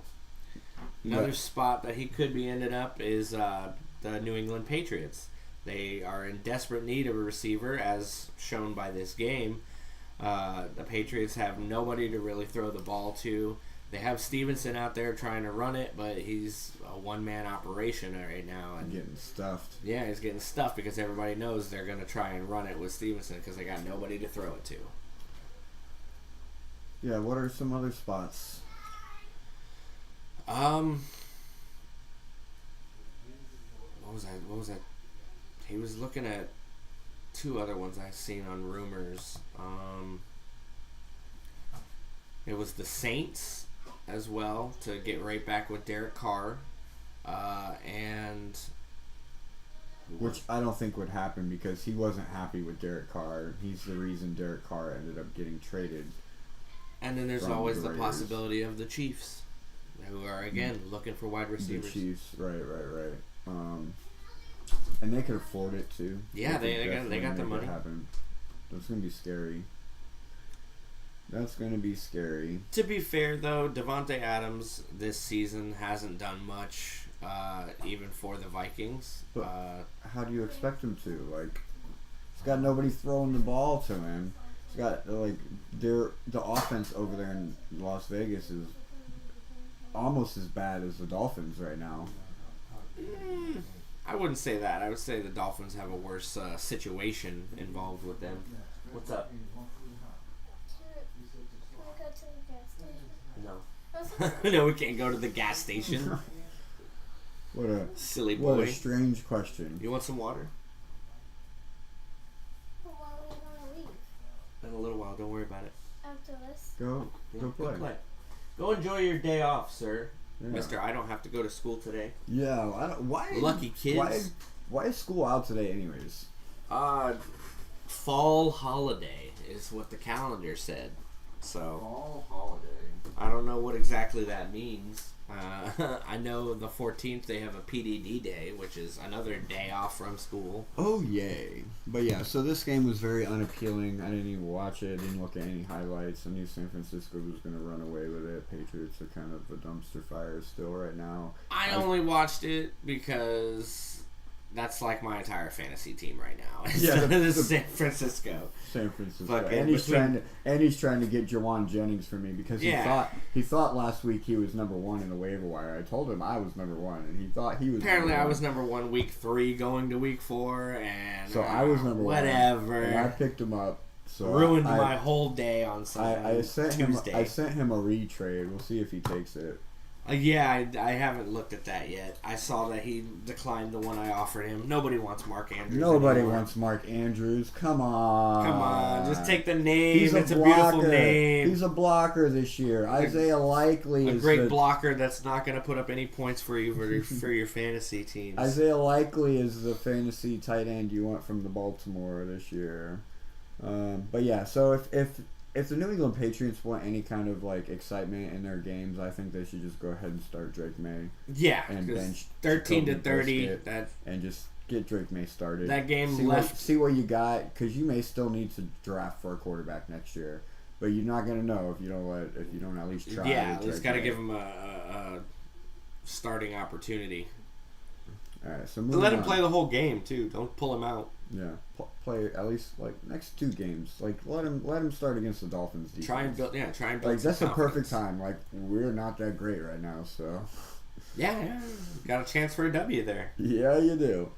Another spot that he could be ended up is the New England Patriots. They are in desperate need of a receiver, as shown by this game. The Patriots have nobody to really throw the ball to. They have Stevenson out there trying to run it, but he's a one-man operation right now. And getting stuffed. Yeah, he's getting stuffed because everybody knows they're going to try and run it with Stevenson because they got nobody to throw it to. Yeah, what are some other spots? What was that? He was looking at two other ones I've seen on rumors. It was the Saints as well to get right back with Derek Carr, and which I don't think would happen because he wasn't happy with Derek Carr. He's the reason Derek Carr ended up getting traded. And then there's always the possibility of the Chiefs, who are again looking for wide receivers. The Chiefs, right. And they could afford it too. Yeah, they got the money. That's gonna be scary. That's going to be scary. To be fair, though, Davante Adams this season hasn't done much, even for the Vikings. But how do you expect him to? Like, he's got nobody throwing the ball to him. He's got, the offense over there in Las Vegas is almost as bad as the Dolphins right now. I wouldn't say that. I would say the Dolphins have a worse situation involved with them. What's up? No. No, we can't go to the gas station. What a silly boy. What a strange question. You want some water? Well, why are we gonna leave? In a little while. Don't worry about it. After this? Go play. Go enjoy your day off, sir. Yeah. Mister, I don't have to go to school today. Yeah, why? Lucky kids. Why is school out today, anyways? Fall holiday is what the calendar said. So fall holiday. I don't know what exactly that means. I know the 14th they have a PDD day, which is another day off from school. Oh, yay. But yeah, so this game was very unappealing. I didn't even watch it. I didn't look at any highlights. I knew San Francisco was going to run away with it. Patriots are kind of a dumpster fire still right now. I only watched it because that's like my entire fantasy team right now. Yeah, San Francisco. San Francisco. Fucking And he's trying to get Jawan Jennings for me because he thought last week he was number one in the waiver wire. I told him I was number one, and he thought he was. Apparently, I was number one week 3 going to week 4, and so I was number one. Whatever. And I picked him up. So ruined my whole day on Sunday. Tuesday. I sent him a retrade. We'll see if he takes it. I haven't looked at that yet. I saw that he declined the one I offered him. Nobody wants Mark Andrews. Nobody anymore. wants Mark Andrews. Come on. Just take the name. It's a beautiful name. He's a blocker this year. Isaiah Likely is a great blocker that's not going to put up any points for you for your fantasy teams. Isaiah Likely is the fantasy tight end you want from the Baltimore this year. But yeah, so if the New England Patriots want any kind of like excitement in their games, I think they should just go ahead and start Drake May. Yeah, and bench 13-30. And just get Drake May started. That game see what you got, because you may still need to draft for a quarterback next year, but you're not gonna know if you don't at least try. Yeah, at least gotta give him a starting opportunity. All right, so let him play the whole game too. Don't pull him out. Yeah, play at least like next 2 games. Like let him start against the Dolphins defense. Try and build. Like that's the perfect time. Like we're not that great right now, so. Yeah, got a chance for a W there. Yeah, you do.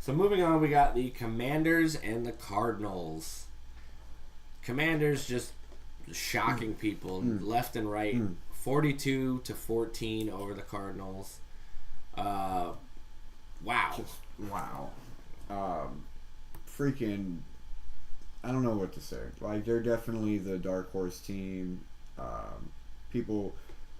So moving on, we got the Commanders and the Cardinals. Commanders just shocking people left and right. 42-14 over the Cardinals. Wow. Wow. Freaking, I don't know what to say. Like, they're definitely the dark horse team. It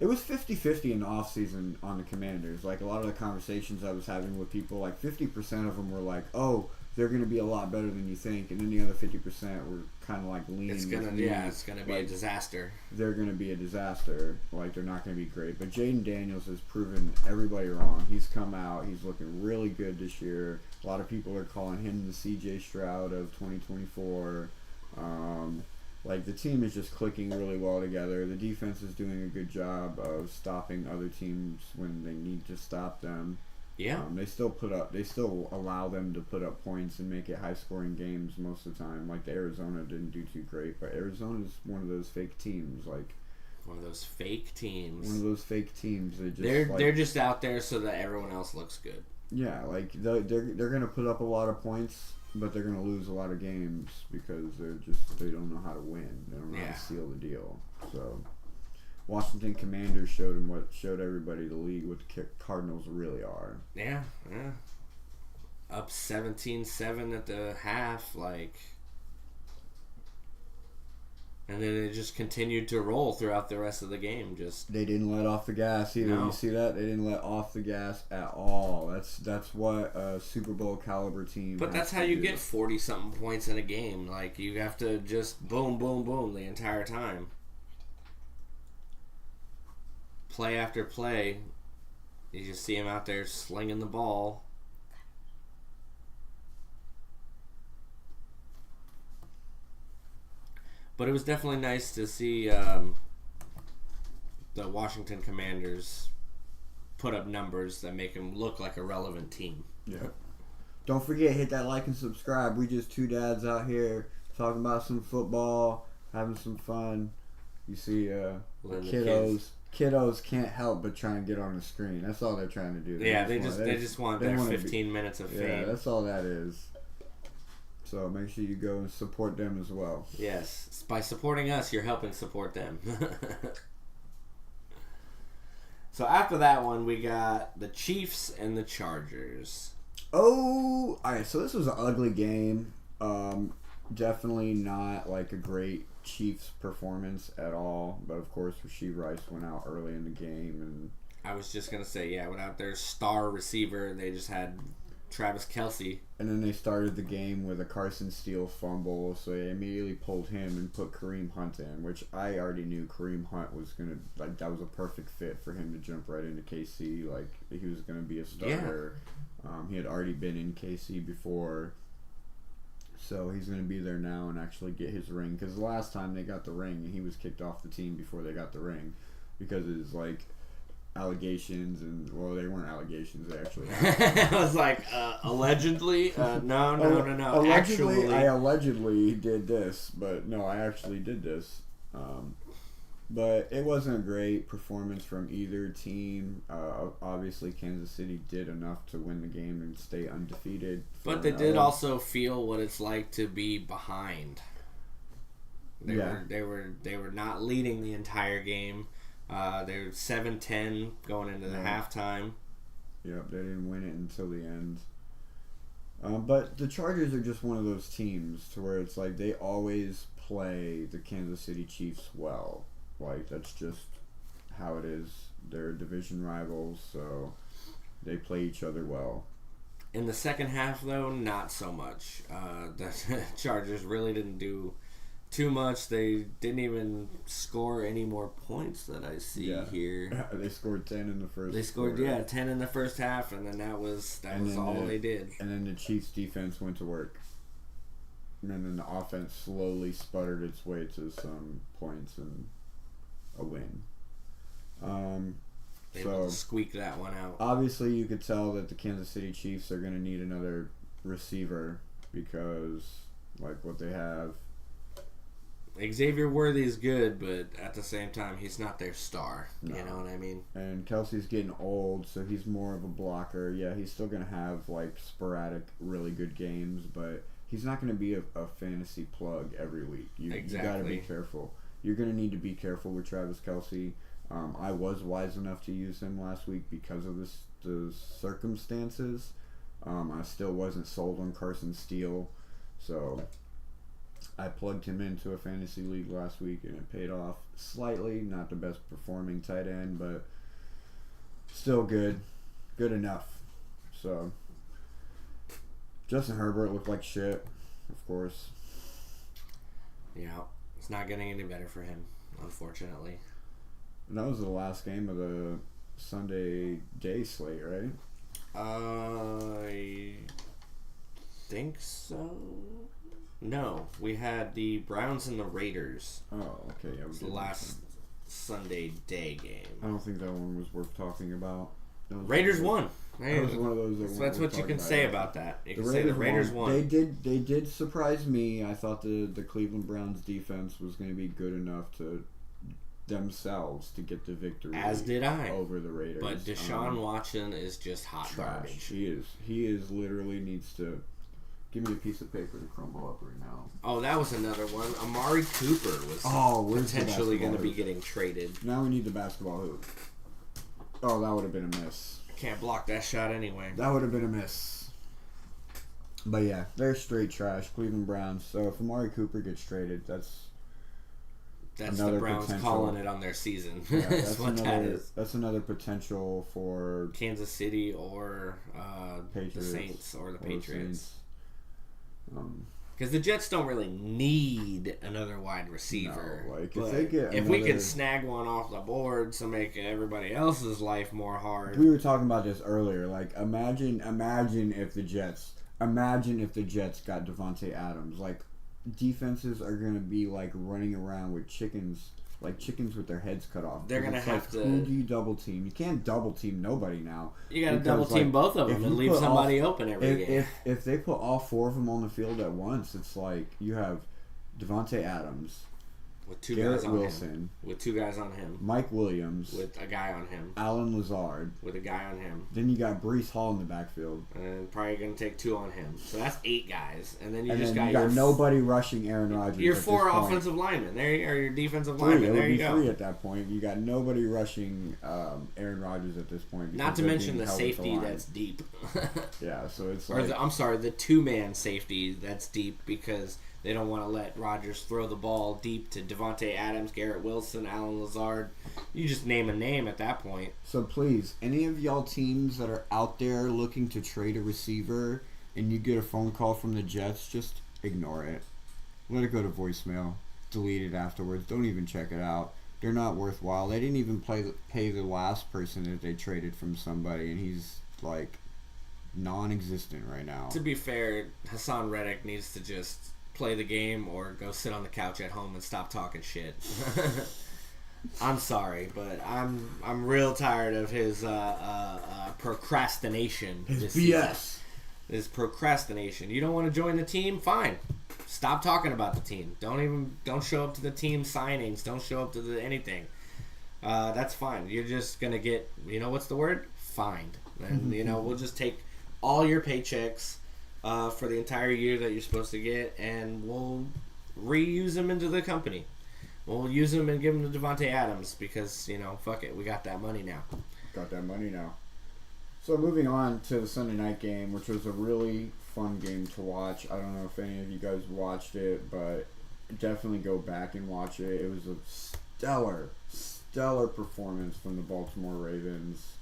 was 50-50 in the offseason on the Commanders. Like, a lot of the conversations I was having with people, like, 50% of them were like, oh, they're going to be a lot better than you think. And then the other 50% were kind of like leaning. It's going to be a disaster. They're going to be a disaster. Like, they're not going to be great. But Jaden Daniels has proven everybody wrong. He's come out. He's looking really good this year. A lot of people are calling him the C.J. Stroud of 2024. Like, the team is just clicking really well together. The defense is doing a good job of stopping other teams when they need to stop them. Yeah. They still allow them to put up points and make it high-scoring games most of the time. Like, the Arizona didn't do too great, but Arizona is one of those fake teams. Like, one of those fake teams. They're just out there so that everyone else looks good. Yeah, like they're gonna put up a lot of points, but they're gonna lose a lot of games because they don't know how to win. They don't know how to seal the deal. So. Washington Commanders showed everybody the league what the Cardinals really are. Yeah. Up 17-7 at the half, like, and then it just continued to roll throughout the rest of the game. They didn't let off the gas either. No. You see that? They didn't let off the gas at all. That's what a Super Bowl caliber team. But that's how you get 40-something points in a game. Like, you have to just boom, boom, boom the entire time. Play after play, you just see him out there slinging the ball. But it was definitely nice to see the Washington Commanders put up numbers that make them look like a relevant team. Yeah. Don't forget, hit that like and subscribe. We just 2 dads out here talking about some football, having some fun. You see Kiddos can't help but try and get on the screen. That's all they're trying to do. They just want their 15 minutes of fame. Yeah, that's all that is. So make sure you go and support them as well. Yes, by supporting us, you're helping support them. So after that one, we got the Chiefs and the Chargers. Oh, all right. So this was an ugly game. Definitely not like a great Chiefs performance at all, but of course Rashee Rice went out early in the game, and I was just gonna say, without their star receiver, they just had Travis Kelce. And then they started the game with a Carson Steele fumble, so they immediately pulled him and put Kareem Hunt in, which I already knew Kareem Hunt was gonna that was a perfect fit for him to jump right into KC. Like he was gonna be a starter. Yeah. He had already been in KC before, so he's gonna be there now and actually get his ring. Because the last time they got the ring, he was kicked off the team before they got the ring, because it's like allegations, and well, they weren't allegations, they actually happened. I was like, allegedly? No. Allegedly, I allegedly did this, but no, I actually did this. But it wasn't a great performance from either team. Obviously, Kansas City did enough to win the game and stay undefeated. But they did also feel what it's like to be behind. They were not leading the entire game. They're 7-10 going into the halftime. Yep, they didn't win it until the end. But the Chargers are just one of those teams to where it's like they always play the Kansas City Chiefs well. Like, that's just how it is. They're division rivals, so they play each other well. In the second half, though, not so much. The Chargers really didn't do too much. They didn't even score any more points that I see here. They scored 10 in the first. They scored 10 in the first half, and then that was all they did. And then the Chiefs defense went to work. And then the offense slowly sputtered its way to some points and a win. Able to squeak that one out. Obviously, you could tell that the Kansas City Chiefs are going to need another receiver because, like, what they have. Xavier Worthy's good, but at the same time, he's not their star. No. You know what I mean? And Kelsey's getting old, so he's more of a blocker. Yeah, he's still going to have, like, sporadic, really good games, but he's not going to be a fantasy plug every week. You got to be careful. You're going to need to be careful with Travis Kelce. I was wise enough to use him last week because of the circumstances. I still wasn't sold on Carson Steele, so I plugged him into a fantasy league last week, and it paid off slightly. Not the best performing tight end, but still good enough. So Justin Herbert looked like shit, of course. Yeah, it's not getting any better for him, unfortunately. And that was the last game of the Sunday day slate, right? I think so. No, we had the Browns and the Raiders. Oh, okay. Yeah, it was the last Sunday day game. I don't think that one was worth talking about. Raiders won. That was one of those. That's what you can say about that. You can say the Raiders won. They did surprise me. I thought the Cleveland Browns defense was going to be good enough to themselves to get the victory. As did I. Over the Raiders. But Deshaun Watson is just hot garbage. He is literally needs to. Give me a piece of paper to crumble up right now. Oh, that was another one. Amari Cooper was potentially going to be getting traded. Now we need the basketball hoop. Oh, that would have been a miss. Can't block that shot anyway. That would have been a miss. But yeah, they're straight trash. Cleveland Browns. So if Amari Cooper gets traded, that's the Browns potential. Calling it on their season. Yeah, that's what that is. That's another potential for Kansas City or Patriots, the Saints or the Patriots. Because the Jets don't really need another wide receiver. No, like if we can snag one off the board to make everybody else's life more hard. We were talking about this earlier. Like, imagine if the Jets got Devontae Adams. Like, defenses are gonna be like running around with chickens with their heads cut off. They're gonna have to. Who do you double team? You can't double team nobody now. You gotta double team both of them and leave somebody open every game. If they put all four of them on the field at once, it's like you have Devontae Adams, with two Garrett guys on Wilson, him. With two guys on him. Mike Williams. With a guy on him. Alan Lazard. With a guy on him. Then you got Breece Hall in the backfield. And probably going to take two on him. So that's 8 guys. And then you got nobody rushing Aaron Rodgers. Your 4 offensive linemen. There you are, your defensive linemen. There you go. 3 at that point. You got nobody rushing Aaron Rodgers at this point. Not to mention the safety that's deep. Yeah, so it's like... the 2-man safety that's deep because They don't want to let Rodgers throw the ball deep to Devontae Adams, Garrett Wilson, Alan Lazard. You just name a name at that point. So please, any of y'all teams that are out there looking to trade a receiver and you get a phone call from the Jets, just ignore it. Let it go to voicemail. Delete it afterwards. Don't even check it out. They're not worthwhile. They didn't even pay the last person that they traded from somebody, and he's like non-existent right now. To be fair, Hassan Reddick needs to just play the game or go sit on the couch at home and stop talking shit. I'm sorry, but I'm real tired of his procrastination. His this BS. Season. His procrastination. You don't want to join the team? Fine. Stop talking about the team. Don't show up to the team signings. Don't show up to anything. That's fine. You're just gonna get, what's the word? Fined. And we'll just take all your paychecks for the entire year that you're supposed to get, and we'll reuse them into the company. We'll use them and give them to Devontae Adams because fuck it, we got that money now. So moving on to the Sunday night game, which was a really fun game to watch. I don't know if any of you guys watched it, but definitely go back and watch it. It was a stellar performance from the Baltimore Ravens.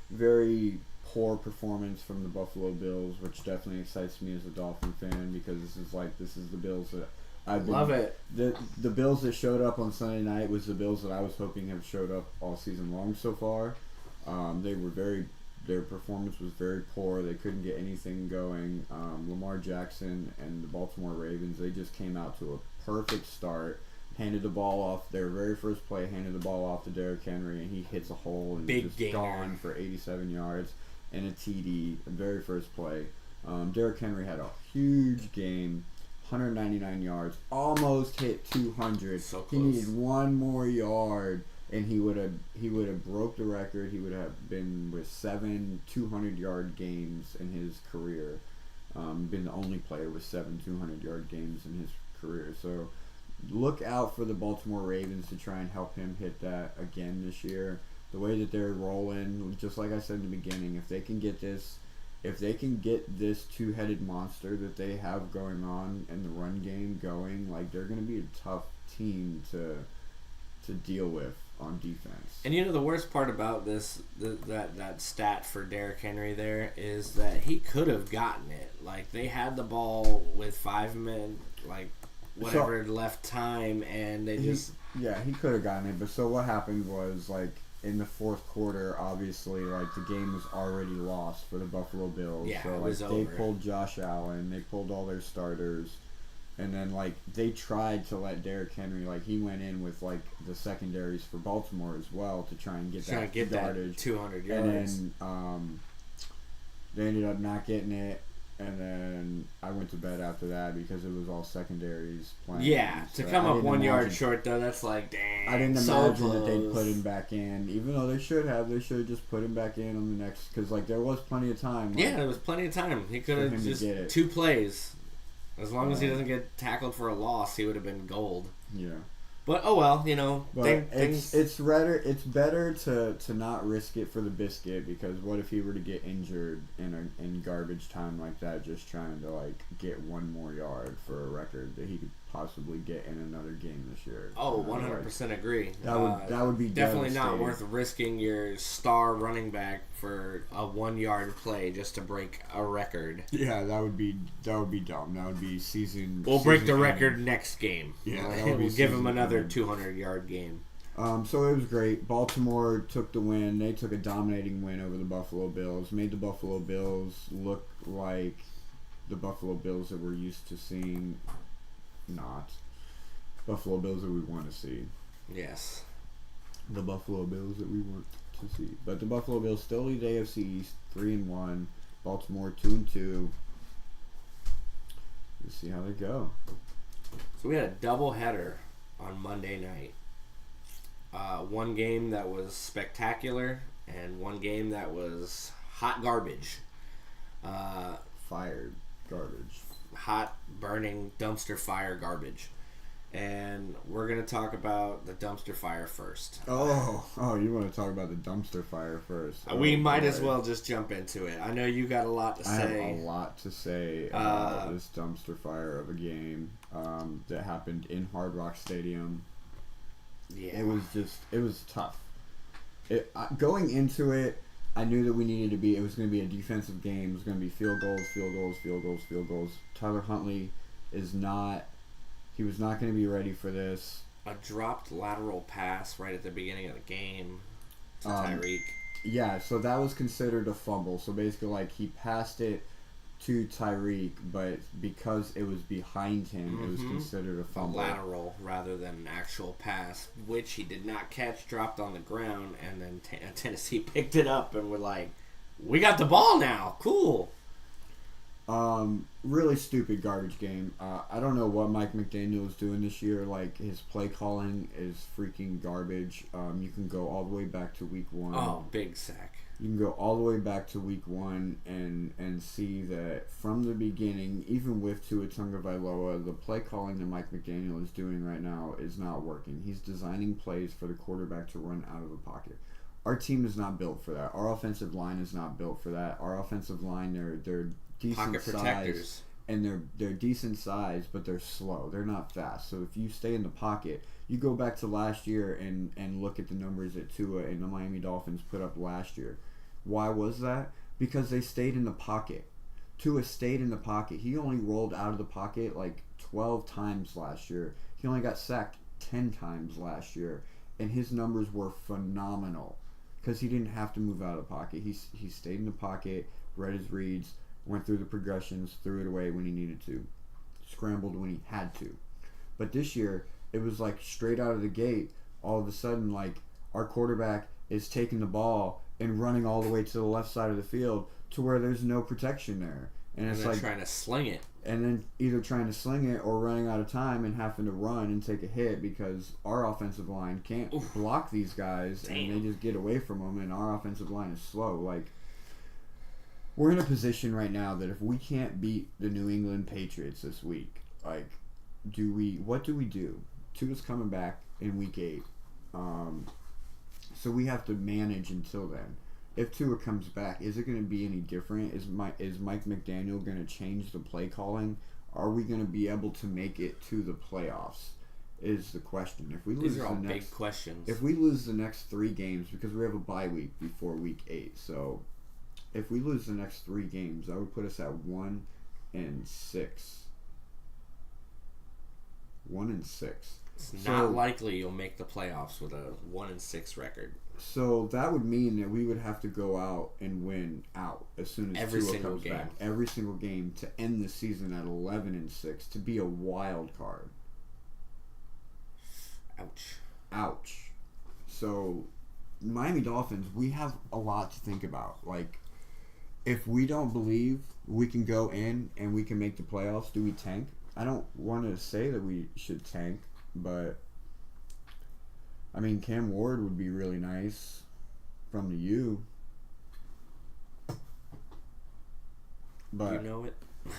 Very poor performance from the Buffalo Bills, which definitely excites me as a Dolphin fan because this is the Bills that Love it. The Bills that showed up on Sunday night was the Bills that I was hoping have showed up all season long so far. Their performance was very poor. They couldn't get anything going. Lamar Jackson and the Baltimore Ravens, they just came out to a perfect start. Handed the ball off, their very first play, handed the ball off to Derrick Henry, and he hits a hole and Big just gainer. gone for 87 yards and a TD, the very first play. Derrick Henry had a huge game, 199 yards, almost hit 200. So close. He needed one more yard, and he would have broke the record. He would have been with 7 200-yard games in his career. Been the only player with 7 200-yard games in his career. So look out for the Baltimore Ravens to try and help him hit that again this year. The way that they're rolling, just like I said in the beginning, if they can get this two-headed monster that they have going on in the run game going, like, they're going to be a tough team to deal with on defense. And the worst part about this, that stat for Derrick Henry there is that he could have gotten it. Like, they had the ball with 5 minutes, left time, and they just... Yeah, he could have gotten it, but so what happened was, like, in the fourth quarter, obviously, like, the game was already lost for the Buffalo Bills. Yeah, so, it like, was they over. pulled Josh Allen, they pulled all their starters, and then, like, they tried to let Derrick Henry, like, he went in with, like, the secondaries for Baltimore as well to try and get that yardage. 200 yards. And then they ended up not getting it. And then I went to bed after that because it was all secondaries playing. Yeah, so to come up 1 yard imagine- short, though, that's like, dang. I didn't so imagine that they'd close. put him back in, even though they should have. They should have just put him back in on the next, because, like, there was plenty of time. Like, Yeah, there was plenty of time. He could for have him to just get it. 2 plays. As long as he doesn't get tackled for a loss, he would have been gold. Yeah. But, oh well, But things... it's better to not risk it for the biscuit, because what if he were to get injured in garbage time like that, just trying to, like, get 1 more yard for a record that he could possibly get in another game this year. Oh, 100% agree. That would be definitely not devastating. worth risking your star running back for a 1 yard play just to break a record. Yeah, that would be dumb. That would be season. We'll break the season record ending. next game. Yeah, that would be we'll give him season another ending. 200-yard game. So it was great. Baltimore took the win. They took a dominating win over the Buffalo Bills. Made the Buffalo Bills look like the Buffalo Bills that we're used to seeing. Not Buffalo Bills that we want to see. Yes. The Buffalo Bills that we want to see. But the Buffalo Bills still lead AFC East 3-1. Baltimore 2-2. We'll see how they go. So we had a doubleheader on Monday night. One game that was spectacular and one game that was hot garbage. Fired garbage. Hot, burning, dumpster fire garbage. And we're going to talk about the dumpster fire first. Oh, you want to talk about the dumpster fire first? We might as well just jump into it. I know you got a lot to say. I have a lot to say about this dumpster fire of a game that happened in Hard Rock Stadium. Yeah. It was tough. Going into it, I knew that it was going to be a defensive game. It was going to be field goals. Tyler Huntley was not going to be ready for this. A dropped lateral pass right at the beginning of the game to Tyreek. Yeah, so that was considered a fumble. So basically, like, he passed it to Tyreek, but because it was behind him, it was considered a fumble. A lateral rather than an actual pass, which he did not catch, dropped on the ground, and then Tennessee picked it up and were like, we got the ball now. Cool. Really stupid garbage game. I don't know what Mike McDaniel is doing this year. Like, his play calling is freaking garbage. You can go all the way back to week 1. Oh, big sack. You can go all the way back to week 1 and see that from the beginning, even with Tua Tagovailoa, the play calling that Mike McDaniel is doing right now is not working. He's designing plays for the quarterback to run out of the pocket. Our team is not built for that. Our offensive line is not built for that. Our offensive line, they're decent pocket protectors. Size, and they're decent size, but they're slow. They're not fast. So if you stay in the pocket, you go back to last year and look at the numbers that Tua and the Miami Dolphins put up last year. Why was that? Because they stayed in the pocket. Tua stayed in the pocket. He only rolled out of the pocket like 12 times last year. He only got sacked 10 times last year, and his numbers were phenomenal because he didn't have to move out of the pocket. He stayed in the pocket, read his reads, went through the progressions, threw it away when he needed to, scrambled when he had to. But this year, it was like straight out of the gate, all of a sudden, like, our quarterback is taking the ball and running all the way to the left side of the field to where there's no protection there. And it's like trying to sling it. And then either trying to sling it or running out of time and having to run and take a hit because our offensive line can't block these guys. Damn. And they just get away from them, and our offensive line is slow. Like, we're in a position right now that if we can't beat the New England Patriots this week, like, what do we do? Tua's coming back in week 8. So we have to manage until then. If Tua comes back, is it going to be any different? Is Mike McDaniel going to change the play calling? Are we going to be able to make it to the playoffs? Is the question. If we lose These are all big questions. If we lose the next 3 games, because we have a bye week before week 8, so if we lose the next 3 games, that would put us at 1-6. 1-6. It's not likely you'll make the playoffs with a 1-6 record. So that would mean that we would have to go out and win out as soon as Tua comes back. Every single game to end the season at 11-6 to be a wild card. Ouch. So Miami Dolphins, we have a lot to think about. Like, if we don't believe we can go in and we can make the playoffs, do we tank? I don't want to say that we should tank, but I mean, Cam Ward would be really nice from the U. But you know it.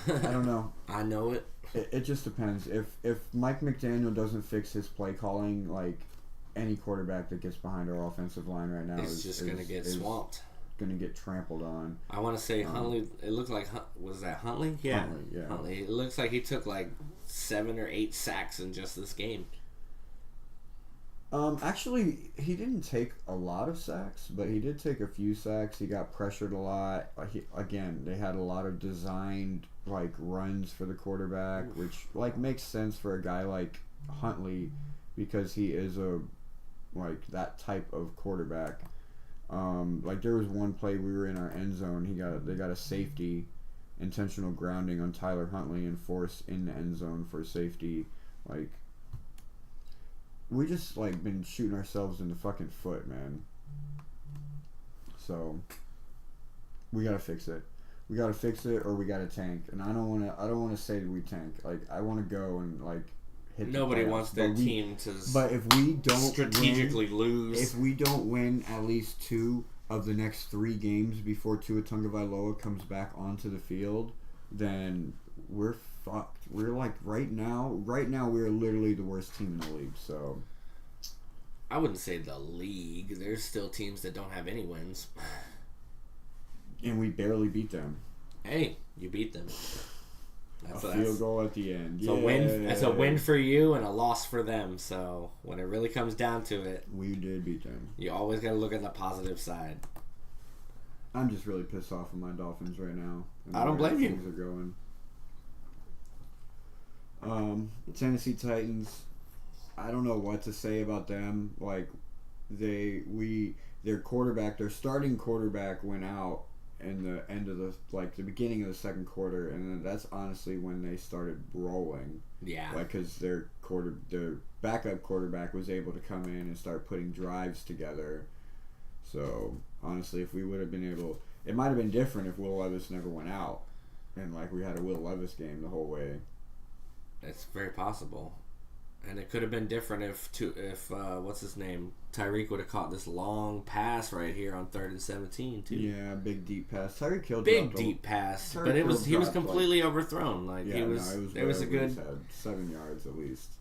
I don't know. I know it. It just depends. If Mike McDaniel doesn't fix his play calling, like, any quarterback that gets behind our offensive line right now is just going to get swamped. Going to get trampled on. I want to say Huntley. It looked like was that Huntley? Yeah, Huntley. It looks like he took like 7 or 8 sacks in just this game. Actually, he didn't take a lot of sacks, but he did take a few sacks. He got pressured a lot. Again, they had a lot of designed, like, runs for the quarterback, which, like, makes sense for a guy like Huntley because he is like, that type of quarterback. Like, there was one play we were in our end zone. They got a safety, intentional grounding on Tyler Huntley and forced in the end zone for safety. Like, we just, like, been shooting ourselves in the fucking foot, man. So we gotta fix it. We gotta fix it, or we gotta tank. And I don't wanna say that we tank. Like, I wanna go and, like, hit. Nobody wants their team to. But if we don't strategically lose, if we don't win at least 2 of the next 3 games before Tua Tagovailoa comes back onto the field, then we're fucked. We're like right now we're literally the worst team in the league. So I wouldn't say the league. There's still teams that don't have any wins. And we barely beat them. Hey, you beat them. That's a field goal at the end. It's a win. It's a win for you and a loss for them. So when it really comes down to it, we did beat them. You always got to look at the positive side. I'm just really pissed off with my Dolphins right now. I don't blame you. Things are going. Tennessee Titans. I don't know what to say about them. Like their quarterback, their starting quarterback went out in the end of the beginning of the second quarter, and then that's honestly when they started rolling. Yeah. Like because their backup quarterback was able to come in and start putting drives together. So honestly, if we would have been able, it might have been different if Will Levis never went out, and like we had a Will Levis game the whole way. It's very possible, and it could have been different if what's his name, Tyreek would have caught this long pass right here on 3rd and 17 too. Yeah, big deep pass. Tyreek Hill big deep pass, but he was completely overthrown. Like yeah, it was a good 7 yards at least.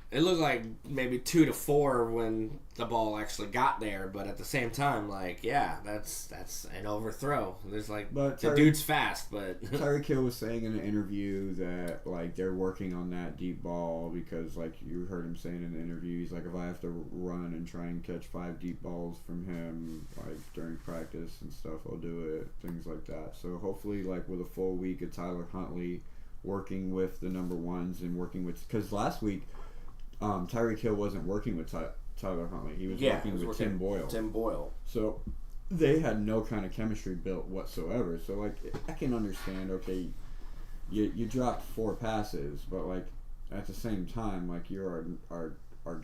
It looked like maybe 2 to 4 when the ball actually got there, but at the same time, like, yeah, that's an overthrow. There's like the dude's fast, but Tyreek Hill was saying in an interview that like they're working on that deep ball because like you heard him saying in the interview, he's like, if I have to run and try and catch 5 deep balls from him like during practice and stuff, I'll do it. Things like that. So hopefully, like with a full week of Tyler Huntley working with the number ones and working with, because last week. Tyreek Hill wasn't working with Tyler Huntley. He was working with Tim Boyle. Tim Boyle. So they had no kind of chemistry built whatsoever. So like I can understand. Okay, you dropped 4 passes, but like at the same time, like you're our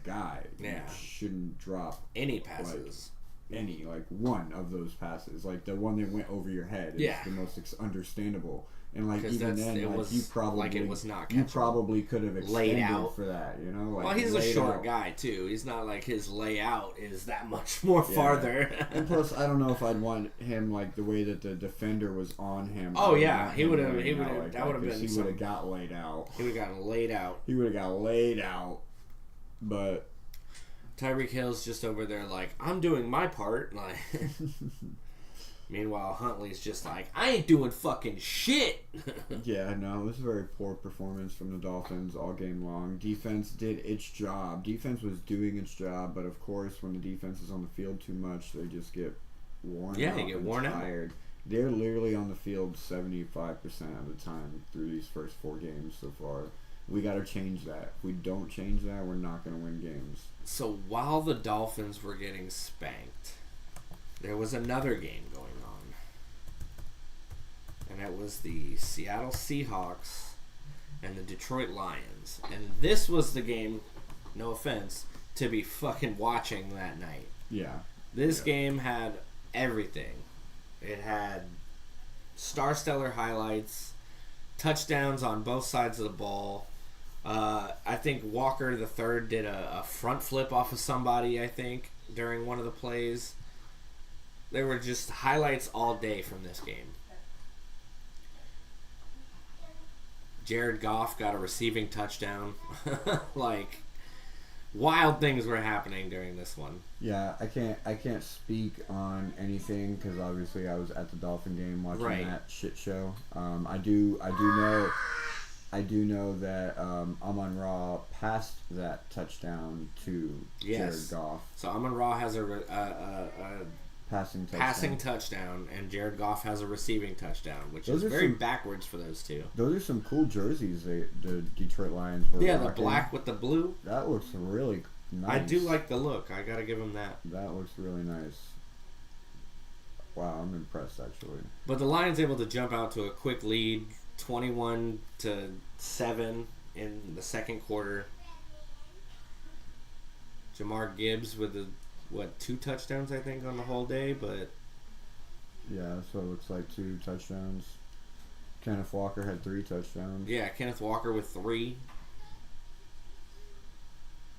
guy. Yeah. You shouldn't drop any passes. Like one of those passes, like the one that went over your head, is the most understandable. And like even then, like you probably could have extended for that, you know. Like, well, he's a short guy too. He's not like his layout is that much more farther. And plus, I don't know if I'd want him like the way that the defender was on him. Oh yeah, he would have. He would have. Like, that would have been. He would have got laid out. He would have gotten laid out. He would have got laid out. But Tyreek Hill's just over there like, I'm doing my part. Like. Meanwhile, Huntley's just like, I ain't doing fucking shit. Yeah, no, it was a very poor performance from the Dolphins all game long. Defense did its job. Defense was doing its job, but of course, when the defense is on the field too much, they just get worn out. Yeah, they get worn tired. out. They're literally on the field 75% of the time through these first 4 games so far. We got to change that. If we don't change that, we're not going to win games. So while the Dolphins were getting spanked, there was another game going on. And that was the Seattle Seahawks and the Detroit Lions. And this was the game, no offense, to be fucking watching that night. Yeah. This game had everything. It had star-stellar highlights, touchdowns on both sides of the ball. I think Walker the third did a front flip off of somebody, I think, during one of the plays. There were just highlights all day from this game. Jared Goff got a receiving touchdown. Like, wild things were happening during this one. Yeah, I can't speak on anything because obviously I was at the Dolphin game watching that shit show. I do know that Amon-Ra passed that touchdown to Jared Goff. So Amon-Ra has a passing touchdown, and Jared Goff has a receiving touchdown, which is very backwards for those two. Those are some cool jerseys the Detroit Lions were rocking. The black with the blue. That looks really nice. I do like the look. I gotta give them that. That looks really nice. Wow, I'm impressed actually. But the Lions able to jump out to a quick lead, 21-7 in the second quarter. Jamar Gibbs with 2 touchdowns, I think, on the whole day, but... Yeah, so it looks like 2 touchdowns. Kenneth Walker had 3 touchdowns. Yeah, Kenneth Walker with 3.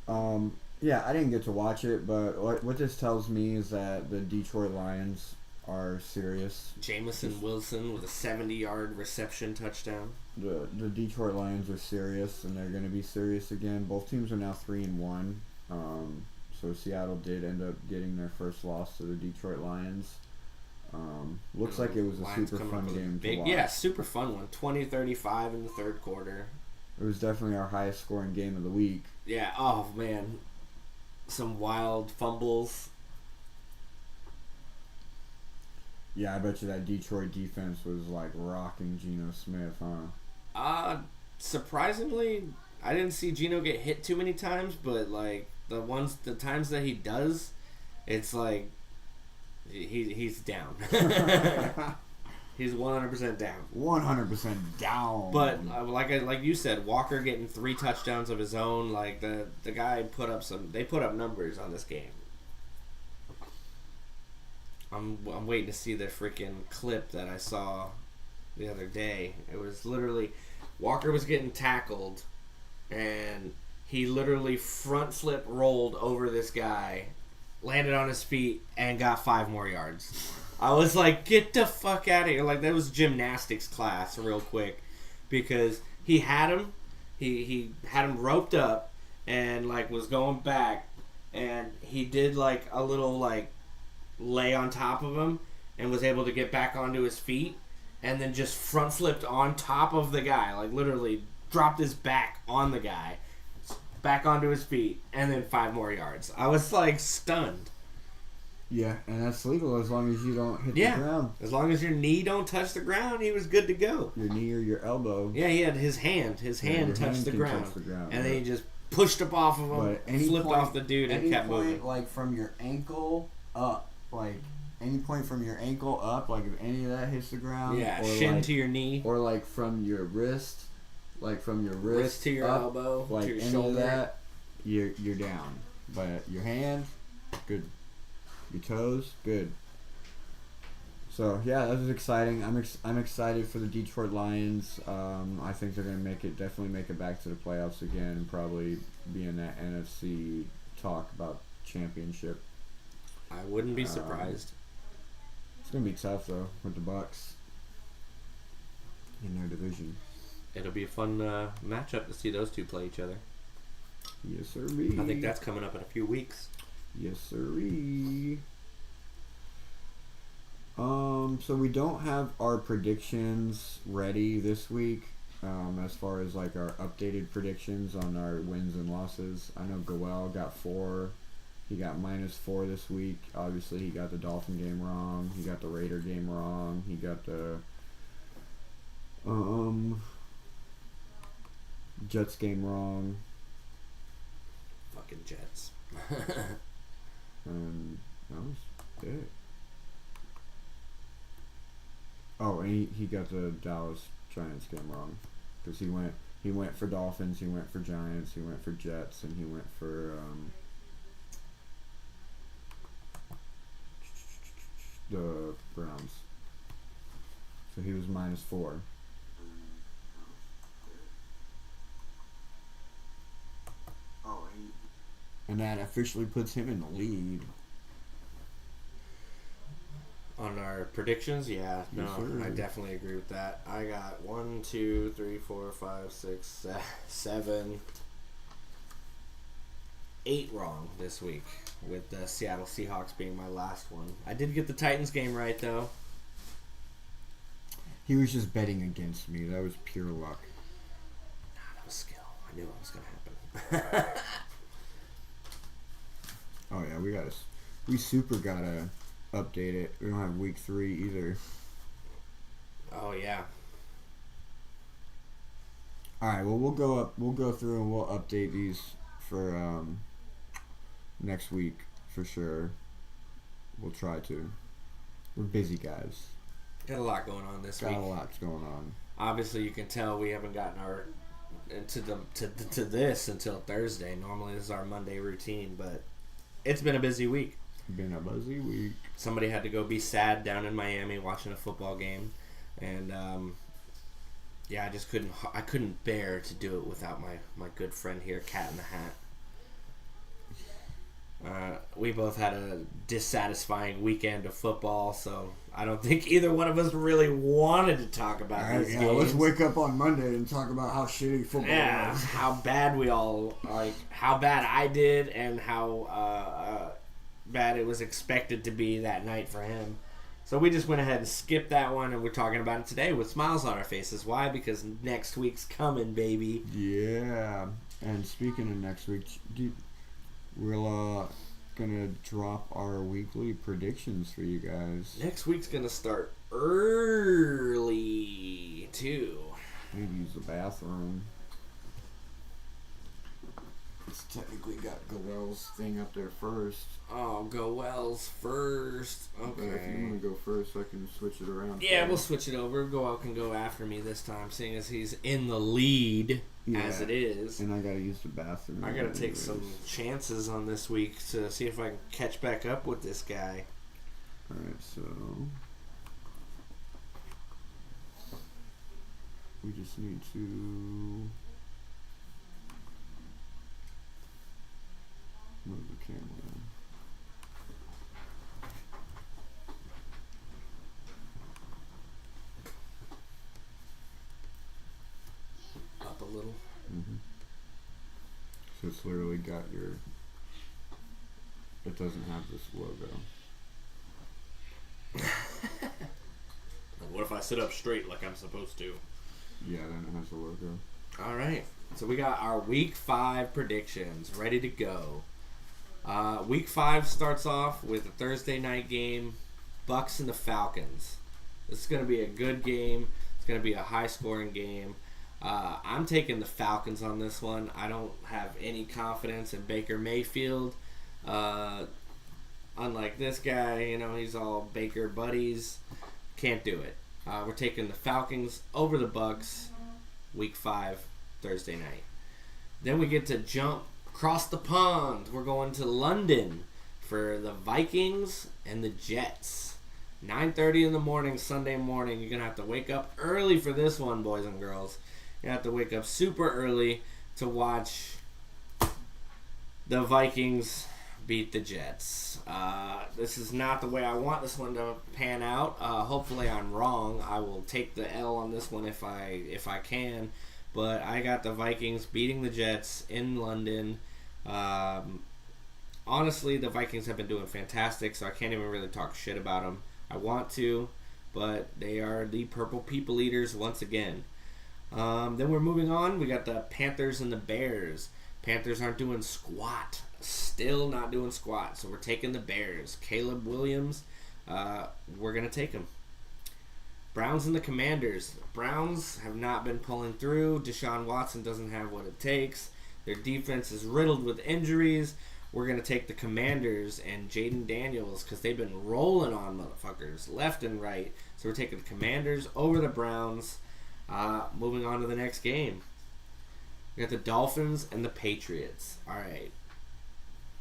Yeah, I didn't get to watch it, but what this tells me is that the Detroit Lions are serious. Jamison Wilson with a 70-yard reception touchdown. The Detroit Lions are serious, and they're going to be serious again. Both teams are now 3-1. So Seattle did end up getting their first loss to the Detroit Lions. Looks like it was a Lions super fun game to watch. Yeah, super fun one. 20-35 in the third quarter. It was definitely our highest scoring game of the week. Yeah, oh man. Some wild fumbles. Yeah, I bet you that Detroit defense was like rocking Geno Smith, huh? Surprisingly, I didn't see Geno get hit too many times, but like the times that he does, it's like he's down. He's 100% down. 100% down. But like you said, Walker getting 3 touchdowns of his own. Like the guy they put up numbers on this game. I'm waiting to see the freaking clip that I saw the other day. It was literally Walker was getting tackled, and he literally front flip rolled over this guy, landed on his feet, and got 5 more yards. I was like, get the fuck out of here. Like, that was gymnastics class real quick, because he had him roped up and like was going back, and he did like a little like lay on top of him and was able to get back onto his feet, and then just front flipped on top of the guy, like literally dropped his back on the guy, back onto his feet, and then 5 more yards. I was like stunned. Yeah, and that's legal as long as you don't hit the ground. As long as your knee don't touch the ground, he was good to go. Your knee or your elbow. Yeah, he had his hand. His hand touched the ground. And then he just pushed up off of him, flipped off the dude, and kept moving. Like from your ankle up, like any point from your ankle up, like if any of that hits the ground. Yeah, or shin like, to your knee. Or like from your wrist, wrist to your up, elbow, like to your any shoulder. of that, you're down. But your hand, good. Your toes, good. So yeah, that was exciting. I'm excited for the Detroit Lions. I think they're gonna definitely make it back to the playoffs again, and probably be in that NFC talk about championship. I wouldn't be surprised. It's gonna be tough though with the Bucks in their division. It'll be a fun matchup to see those two play each other. Yes, sir. I think that's coming up in a few weeks. Yes, sirree. So we don't have our predictions ready this week, as far as like our updated predictions on our wins and losses. I know Goel got 4. He got -4 this week. Obviously, he got the Dolphin game wrong. He got the Raider game wrong. He got the Jets game wrong. Fucking Jets. And that was it. Oh, and he got the Dallas Giants game wrong, because he went for Dolphins, he went for Giants, he went for Jets, and he went for the Browns. So he was -4. And that officially puts him in the lead. On our predictions, yeah, no, Yes, sir. I definitely agree with that. I got 1, 2, 3, 4, 5, 6, 7, 8 wrong this week, with the Seattle Seahawks being my last one. I did get the Titans game right, though. He was just betting against me. That was pure luck. Nah, that was skill. I knew it was going to happen. Oh yeah, we super gotta update it. We don't have week 3 either. Oh yeah. All right, well we'll go through and we'll update these for next week for sure. We'll try to. We're busy guys. Got a lot going on this week. Got a lot going on. Obviously, you can tell we haven't gotten our to this until Thursday. Normally, this is our Monday routine, but it's been a busy week. Been a busy week. Somebody had to go be sad down in Miami watching a football game, and yeah, I couldn't bear to do it without my good friend here, Cat in the Hat. We both had a dissatisfying weekend of football, so I don't think either one of us really wanted to talk about these games. Let's wake up on Monday and talk about how shitty football was. How bad we all, how bad I did and how bad it was expected to be that night for him. So we just went ahead and skipped that one, and we're talking about it today with smiles on our faces. Why? Because next week's coming, baby. Yeah. And speaking of next week, we're gonna drop our weekly predictions for you guys. Next week's gonna start early too. I need to use the bathroom. It's technically got Goel's thing up there first. Oh, Goel's first. Okay. But if you want to go first, I can switch it around. Yeah, we'll switch it over. Goel can go after me this time, seeing as he's in the lead as it is. And I gotta use the bathroom. I gotta take some chances on this week to see if I can catch back up with this guy. Alright, so we just need to move the camera. Up a little. Mm-hmm. So it's literally got your. It doesn't have this logo. What if I sit up straight like I'm supposed to? Yeah, then it has a logo. All right. So we got our Week 5 predictions ready to go. Week 5 starts off with a Thursday night game, Bucks and the Falcons. This is going to be a good game. It's going to be a high-scoring game. I'm taking the Falcons on this one. I don't have any confidence in Baker Mayfield. Unlike this guy, he's all Baker buddies. Can't do it. We're taking the Falcons over the Bucks, Week 5, Thursday night. Then we get to jump across the pond. We're going to London for the Vikings and the Jets. 9:30 in the morning, Sunday morning. You're going to have to wake up early for this one, boys and girls. You have to wake up super early to watch the Vikings beat the Jets. This is not the way I want this one to pan out. Hopefully I'm wrong. I will take the L on this one if I can. But I got the Vikings beating the Jets in London. Honestly, the Vikings have been doing fantastic, so I can't even really talk shit about them. I want to, but they are the Purple People Eaters once again. Then we're moving on. We got the Panthers and the Bears. Panthers aren't doing squat. Still not doing squat. So we're taking the Bears. Caleb Williams, we're going to take him. Browns and the Commanders. Browns have not been pulling through. Deshaun Watson doesn't have what it takes. Their defense is riddled with injuries. We're going to take the Commanders and Jaden Daniels because they've been rolling on motherfuckers left and right. So we're taking the Commanders over the Browns. Moving on to the next game. We got the Dolphins and the Patriots. All right.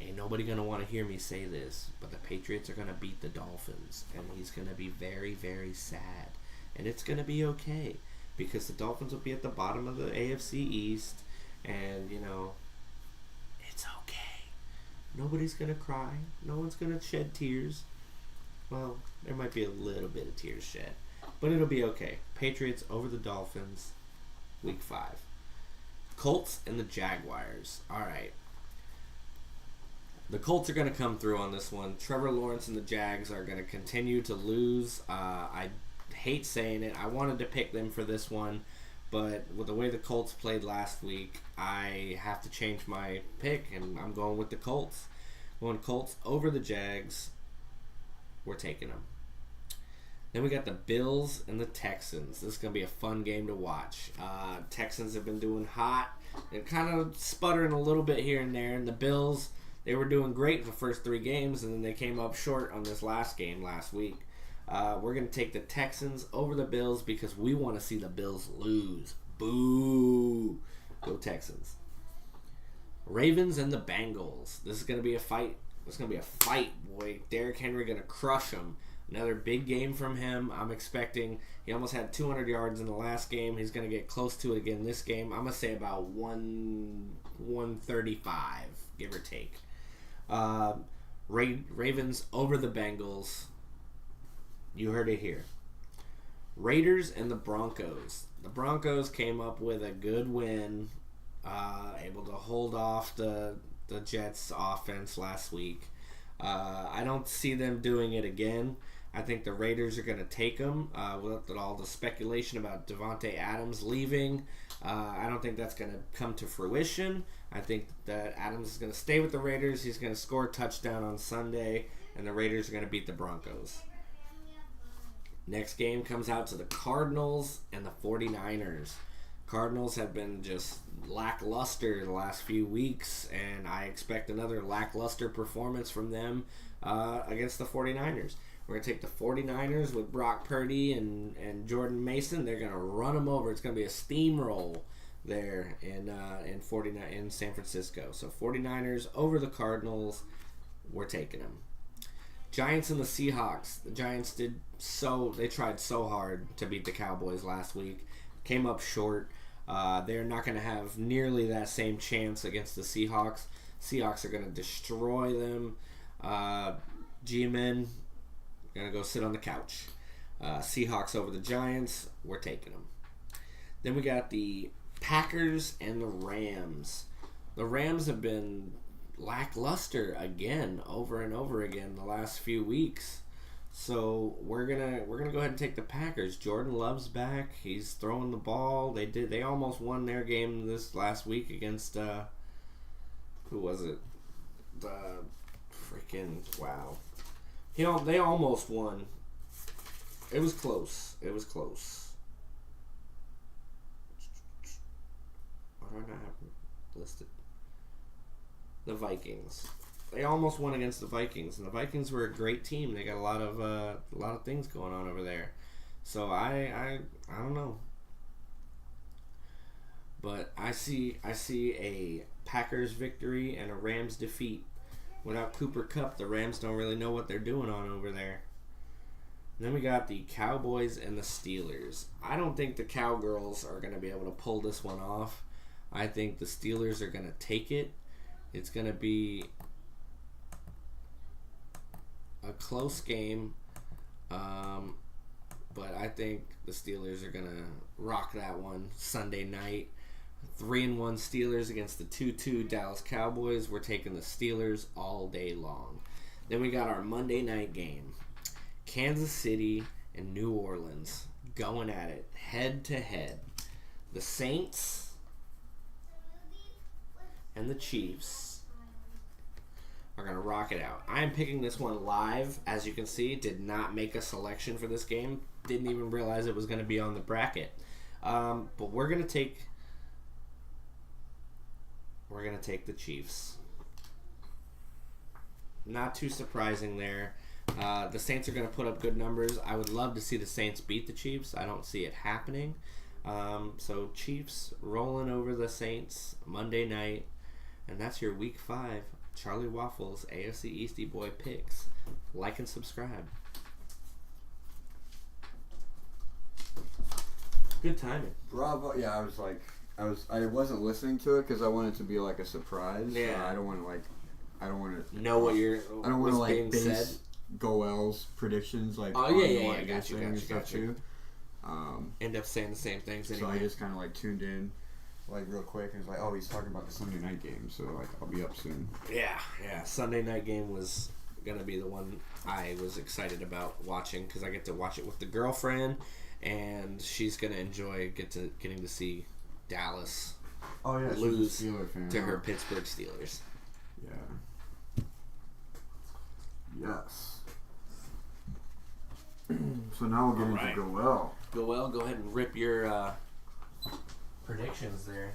Ain't nobody going to want to hear me say this, but the Patriots are going to beat the Dolphins, and he's going to be very, very sad. And it's going to be okay because the Dolphins will be at the bottom of the AFC East, and, it's okay. Nobody's going to cry. No one's going to shed tears. Well, there might be a little bit of tears shed, but it'll be okay. Patriots over the Dolphins, Week 5. Colts and the Jaguars. All right. The Colts are going to come through on this one. Trevor Lawrence and the Jags are going to continue to lose. I hate saying it. I wanted to pick them for this one, but with the way the Colts played last week, I have to change my pick, and I'm going with the Colts. Going Colts over the Jags. We're taking them. Then we got the Bills and the Texans. This is going to be a fun game to watch. Texans have been doing hot. They're kind of sputtering a little bit here and there. And the Bills, they were doing great the first 3 games, and then they came up short on this last game last week. We're going to take the Texans over the Bills because we want to see the Bills lose. Boo! Go Texans. Ravens and the Bengals. This is going to be a fight. It's going to be a fight, boy. Derrick Henry going to crush them. Another big game from him. I'm expecting, he almost had 200 yards in the last game. He's going to get close to it again this game. I'm going to say about 135, give or take. Ravens over the Bengals. You heard it here. Raiders and the Broncos. The Broncos came up with a good win, able to hold off the Jets offense last week. I don't see them doing it again. I think the Raiders are going to take them with all the speculation about Devontae Adams leaving. I don't think that's going to come to fruition. I think that Adams is going to stay with the Raiders. He's going to score a touchdown on Sunday, and the Raiders are going to beat the Broncos. Next game comes out to the Cardinals and the 49ers. Cardinals have been just lackluster the last few weeks, and I expect another lackluster performance from them against the 49ers. We're going to take the 49ers with Brock Purdy and Jordan Mason. They're going to run them over. It's going to be a steamroll there in San Francisco. So 49ers over the Cardinals. We're taking them. Giants and the Seahawks. The Giants they tried so hard to beat the Cowboys last week. Came up short. They're not going to have nearly that same chance against the Seahawks. Seahawks are going to destroy them. G-Men going to go sit on the couch. Seahawks over the Giants. We're taking them. Then we got the Packers and the Rams. The Rams have been lackluster again, over and over again the last few weeks. So we're gonna go ahead and take the Packers. Jordan Love's back. He's throwing the ball. They almost won their game this last week against who was it? The freaking wow. They almost won. It was close. Why do I not have it listed? The Vikings. They almost won against the Vikings, and the Vikings were a great team. They got a lot of things going on over there. So I don't know, but I see a Packers victory and a Rams defeat. Without Cooper Kupp, the Rams don't really know what they're doing on over there. And then we got the Cowboys and the Steelers. I don't think the Cowgirls are going to be able to pull this one off. I think the Steelers are going to take it. It's going to be a close game, but I think the Steelers are going to rock that one Sunday night. 3-1 Steelers against the 2-2 Dallas Cowboys. We're taking the Steelers all day long. Then we got our Monday night game. Kansas City and New Orleans going at it head to head. The Saints and the Chiefs are going to rock it out. I am picking this one live. As you can see, did not make a selection for this game. Didn't even realize it was going to be on the bracket. But we're going to take the Chiefs. Not too surprising there. The Saints are going to put up good numbers. I would love to see the Saints beat the Chiefs. I don't see it happening. So Chiefs rolling over the Saints Monday night. And that's your Week 5 Charlie Waffles AFC Eastie Boy picks. Like and subscribe. Good timing. Bravo. Yeah, I wasn't listening to it because I wanted it to be like a surprise. Yeah. I don't want to know what you're. I don't want to like being base said. Goel's predictions like. Oh yeah. Got you. Too. End up saying the same things anyway. So I just kind of like tuned in, like real quick, and was like, oh, he's talking about the Sunday night game, so like I'll be up soon. Yeah. Sunday night game was gonna be the one I was excited about watching because I get to watch it with the girlfriend, and she's gonna enjoy getting to see Dallas lose to her Pittsburgh Steelers. Yeah. Yes. So now we'll get into Goel. Goel, go ahead and rip your predictions there.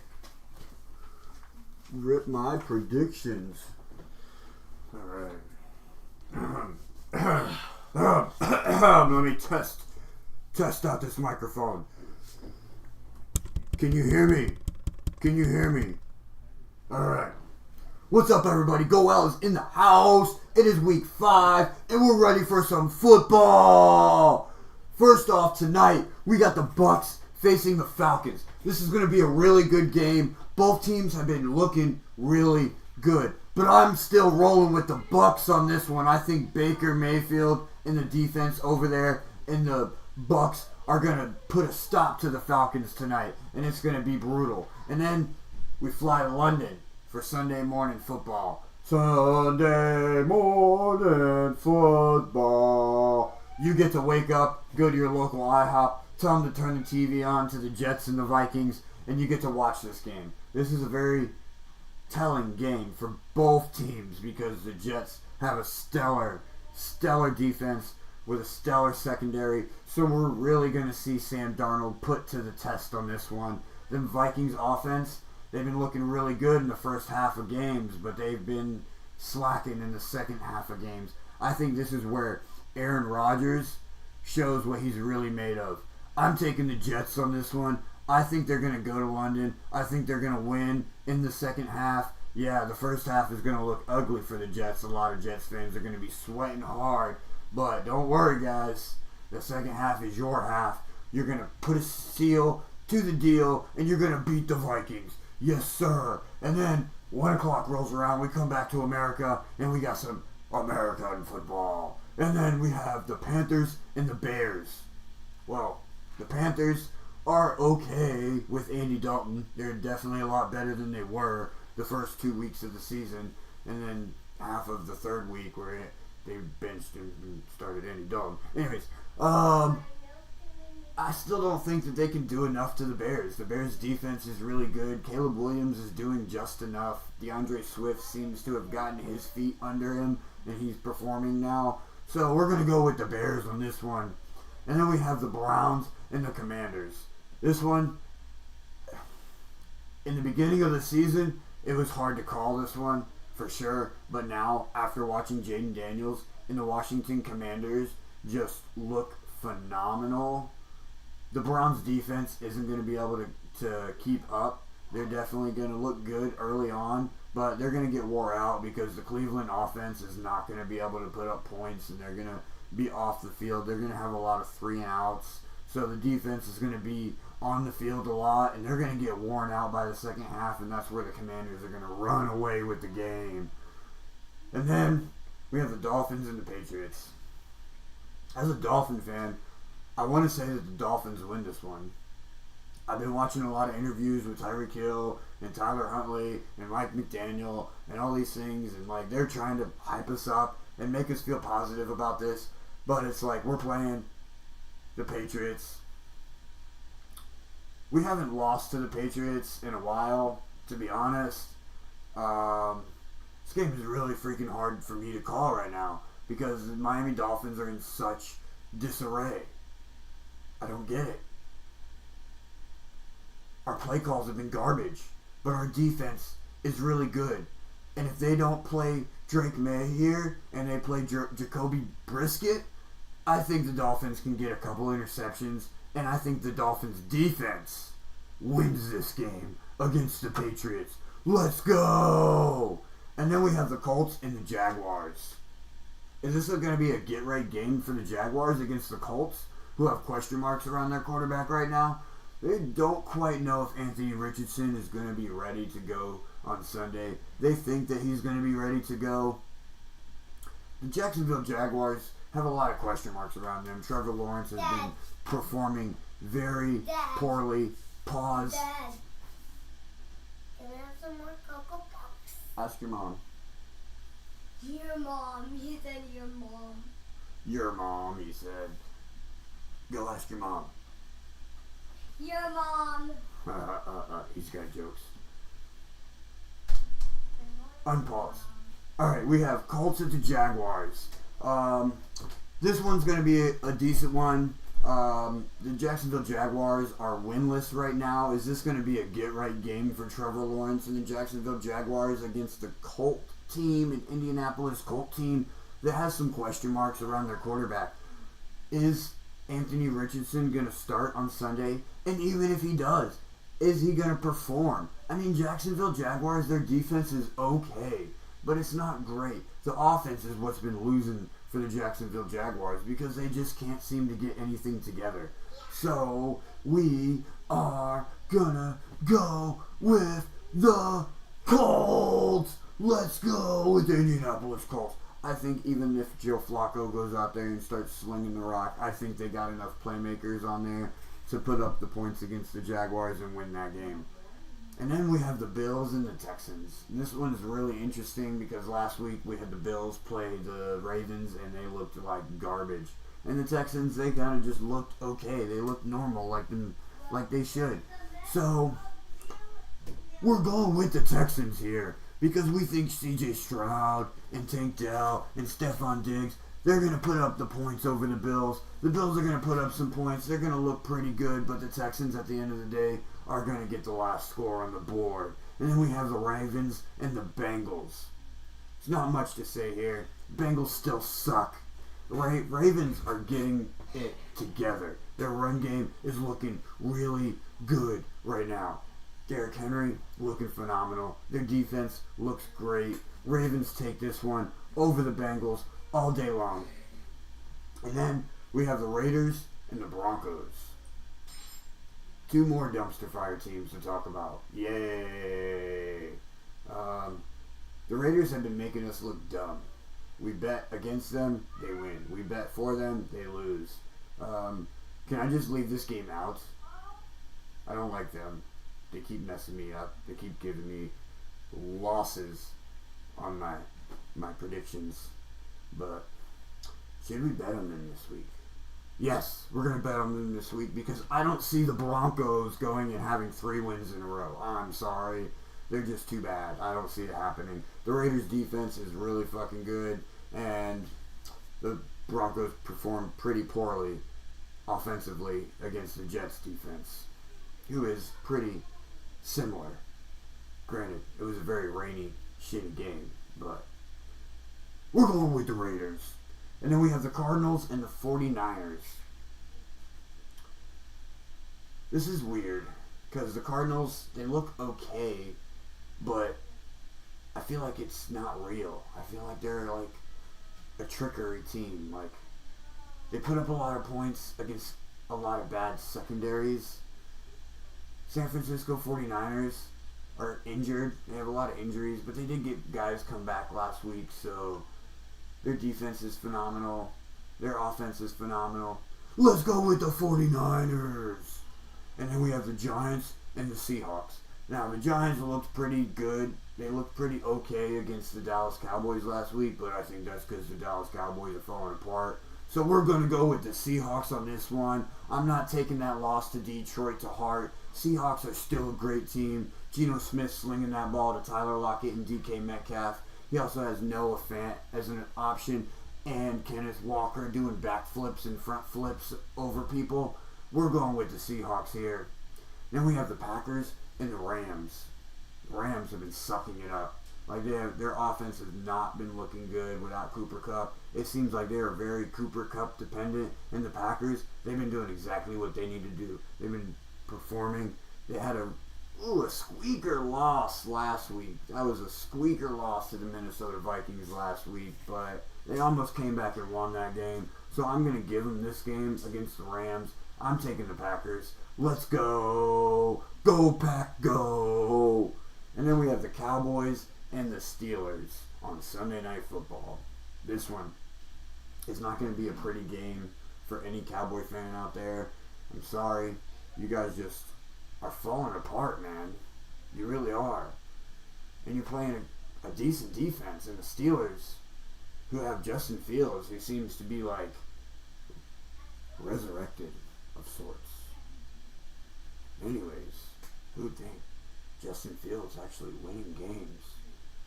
Rip my predictions. All right. Let me test out this microphone. Can you hear me? All right. What's up, everybody? Goel is in the house. It is week 5, and we're ready for some football. First off, tonight, we got the Bucks facing the Falcons. This is going to be a really good game. Both teams have been looking really good. But I'm still rolling with the Bucks on this one. I think Baker Mayfield and the defense over there in the Bucks are going to put a stop to the Falcons tonight. And it's going to be brutal. And then we fly to London for Sunday morning football. Sunday morning football. You get to wake up, go to your local IHOP, tell them to turn the TV on to the Jets and the Vikings, and you get to watch this game. This is a very telling game for both teams because the Jets have a stellar defense with a stellar secondary. So we're really going to see Sam Darnold put to the test on this one. The Vikings offense, they've been looking really good in the first half of games, but they've been slacking in the second half of games. I think this is where Aaron Rodgers shows what he's really made of. I'm taking the Jets on this one. I think they're going to go to London. I think they're going to win in the second half. Yeah, the first half is going to look ugly for the Jets. A lot of Jets fans are going to be sweating hard. But don't worry, guys. The second half is your half. You're going to put a seal to the deal, and you're going to beat the Vikings. Yes, sir. And then 1 o'clock rolls around. We come back to America, and we got some American football. And then we have the Panthers and the Bears. Well, the Panthers are okay with Andy Dalton. They're definitely a lot better than they were the first 2 weeks of the season. And then half of the third week where they benched and started Andy Dalton. Anyways, I still don't think that they can do enough to the Bears. The Bears' defense is really good. Caleb Williams is doing just enough. DeAndre Swift seems to have gotten his feet under him, and he's performing now. So we're going to go with the Bears on this one. And then we have the Browns and the Commanders. This one, in the beginning of the season, it was hard to call this one for sure. But now, after watching Jaden Daniels and the Washington Commanders just look phenomenal, the Browns defense isn't going to be able to keep up. They're definitely going to look good early on, but they're going to get wore out because the Cleveland offense is not going to be able to put up points, and they're going to be off the field. They're going to have a lot of 3-and-outs, so the defense is going to be on the field a lot, and they're going to get worn out by the second half, and that's where the Commanders are going to run away with the game. And then we have the Dolphins and the Patriots. As a Dolphin fan, I want to say that the Dolphins win this one. I've been watching a lot of interviews with Tyreek Hill and Tyler Huntley and Mike McDaniel and all these things, and like they're trying to hype us up and make us feel positive about this, but it's like we're playing the Patriots. We haven't lost to the Patriots in a while, to be honest. This game is really freaking hard for me to call right now because the Miami Dolphins are in such disarray. I don't get it. Our play calls have been garbage, but our defense is really good. And if they don't play Drake May here and they play Jacoby Brisket, I think the Dolphins can get a couple interceptions, and I think the Dolphins defense wins this game against the Patriots. Let's go! And then we have the Colts and the Jaguars. Is this going to be a get-right game for the Jaguars against the Colts, who have question marks around their quarterback right now? They don't quite know if Anthony Richardson is going to be ready to go on Sunday. They think that he's going to be ready to go. The Jacksonville Jaguars have a lot of question marks around them. Trevor Lawrence has been performing very poorly. Pause. Dad, can I have some more Cocoa Pops? Ask your mom. Your mom. He said your mom. Your mom, he said. Go ask your mom. Your mom. He's got jokes. Unpause. Alright, we have Colts at the Jaguars. This one's going to be a decent one. The Jacksonville Jaguars are winless right now. Is this going to be a get-right game for Trevor Lawrence and the Jacksonville Jaguars against the Colt team, an Indianapolis Colt team that has some question marks around their quarterback? Is Anthony Richardson going to start on Sunday? And even if he does, is he going to perform? I mean, Jacksonville Jaguars, their defense is okay, but it's not great. The offense is what's been losing for the Jacksonville Jaguars because they just can't seem to get anything together. So we are gonna go with the Colts. Let's go with the Indianapolis Colts. I think even if Joe Flacco goes out there and starts slinging the rock, I think they got enough playmakers on there to put up the points against the Jaguars and win that game. And then we have the Bills and the Texans. And this one is really interesting because last week we had the Bills play the Ravens and they looked like garbage. And the Texans, they kind of just looked okay. They looked normal like they should. So we're going with the Texans here because we think C.J. Stroud and Tank Dell and Stephon Diggs, they're going to put up the points over the Bills. The Bills are going to put up some points. They're going to look pretty good, but the Texans at the end of the day are going to get the last score on the board. And then we have the Ravens and the Bengals. There's not much to say here. Bengals still suck. The Ravens are getting it together. Their run game is looking really good right now. Derrick Henry looking phenomenal. Their defense looks great. Ravens take this one over the Bengals all day long. And then we have the Raiders and the Broncos. Two more dumpster fire teams to talk about. Yay! The Raiders have been making us look dumb. We bet against them, they win. We bet for them, they lose. Can I just leave this game out? I don't like them. They keep messing me up. They keep giving me losses on my predictions. But should we bet on them this week? Yes, we're going to bet on them this week because I don't see the Broncos going and having 3 wins in a row. I'm sorry. They're just too bad. I don't see it happening. The Raiders' defense is really fucking good, and the Broncos performed pretty poorly offensively against the Jets' defense, who is pretty similar. Granted, it was a very rainy, shitty game, but we're going with the Raiders. And then we have the Cardinals and the 49ers. This is weird because the Cardinals, they look okay, but I feel like it's not real. I feel like they're like a trickery team. Like, they put up a lot of points against a lot of bad secondaries. San Francisco 49ers are injured. They have a lot of injuries, but they did get guys come back last week, so their defense is phenomenal. Their offense is phenomenal. Let's go with the 49ers. And then we have the Giants and the Seahawks. Now, the Giants looked pretty good. They looked pretty okay against the Dallas Cowboys last week, but I think that's because the Dallas Cowboys are falling apart. So we're going to go with the Seahawks on this one. I'm not taking that loss to Detroit to heart. Seahawks are still a great team. Geno Smith slinging that ball to Tyler Lockett and DK Metcalf. He also has Noah Fant as an option and Kenneth Walker doing backflips and front flips over people. We're going with the Seahawks here. Then we have the Packers and the Rams. The Rams have been sucking it up. Like, their offense has not been looking good without Cooper Kupp. It seems like they are very Cooper Kupp dependent. And the Packers, they've been doing exactly what they need to do. They've been performing. They had a squeaker loss last week. That was a squeaker loss to the Minnesota Vikings last week, but they almost came back and won that game. So I'm going to give them this game against the Rams. I'm taking the Packers. Let's go. Go, Pack, go. And then we have the Cowboys and the Steelers on Sunday Night Football. This one is not going to be a pretty game for any Cowboy fan out there. I'm sorry. You guys just are falling apart, man. You really are. And you're playing a decent defense. And the Steelers, who have Justin Fields, who seems to be like resurrected of sorts. Anyways, who'd think Justin Fields actually winning games?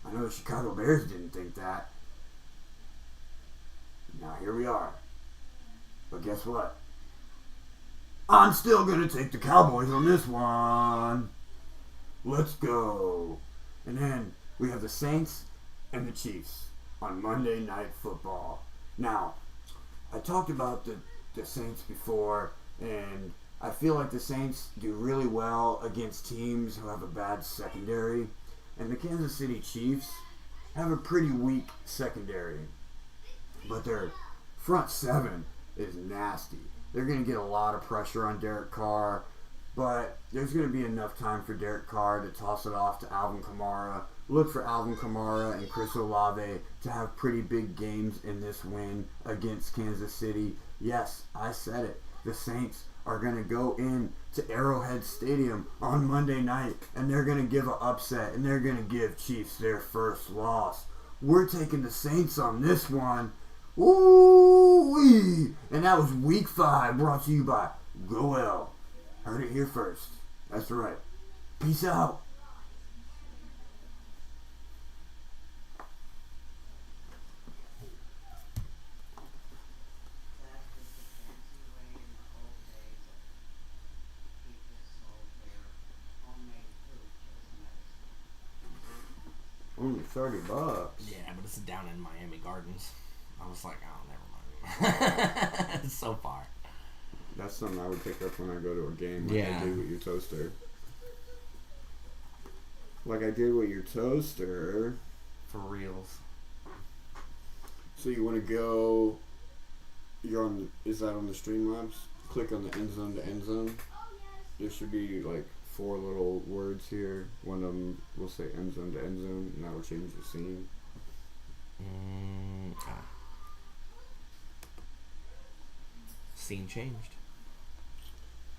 I know the Chicago Bears didn't think that. Now here we are. But guess what? I'm still going to take the Cowboys on this one. Let's go. And then we have the Saints and the Chiefs on Monday Night Football. Now, I talked about the Saints before, and I feel like the Saints do really well against teams who have a bad secondary. And the Kansas City Chiefs have a pretty weak secondary. But their front seven is nasty. They're going to get a lot of pressure on Derek Carr, but there's going to be enough time for Derek Carr to toss it off to Alvin Kamara look for Alvin Kamara and Chris Olave to have pretty big games in this win against Kansas City. Yes, I said it. The Saints are going to go in to Arrowhead Stadium on Monday night, and they're going to give an upset, and they're going to give Chiefs their first loss. We're taking the Saints on this one. Ooh-wee! And that was Week 5, brought to you by Goel. Heard it here first. That's right. Peace out. Only $30. Yeah, but it's down in Miami Gardens. I was like, oh, never mind. It's so far. That's something I would pick up when I go to a game, like Yeah. I did with your toaster. Like I did with your toaster. For reals. So you want to go? You're on. Is that on the Streamlabs? Click on the Endzone to Endzone. There should be like 4 little words here. One of them will say Endzone to Endzone, and that will change the scene. Scene changed.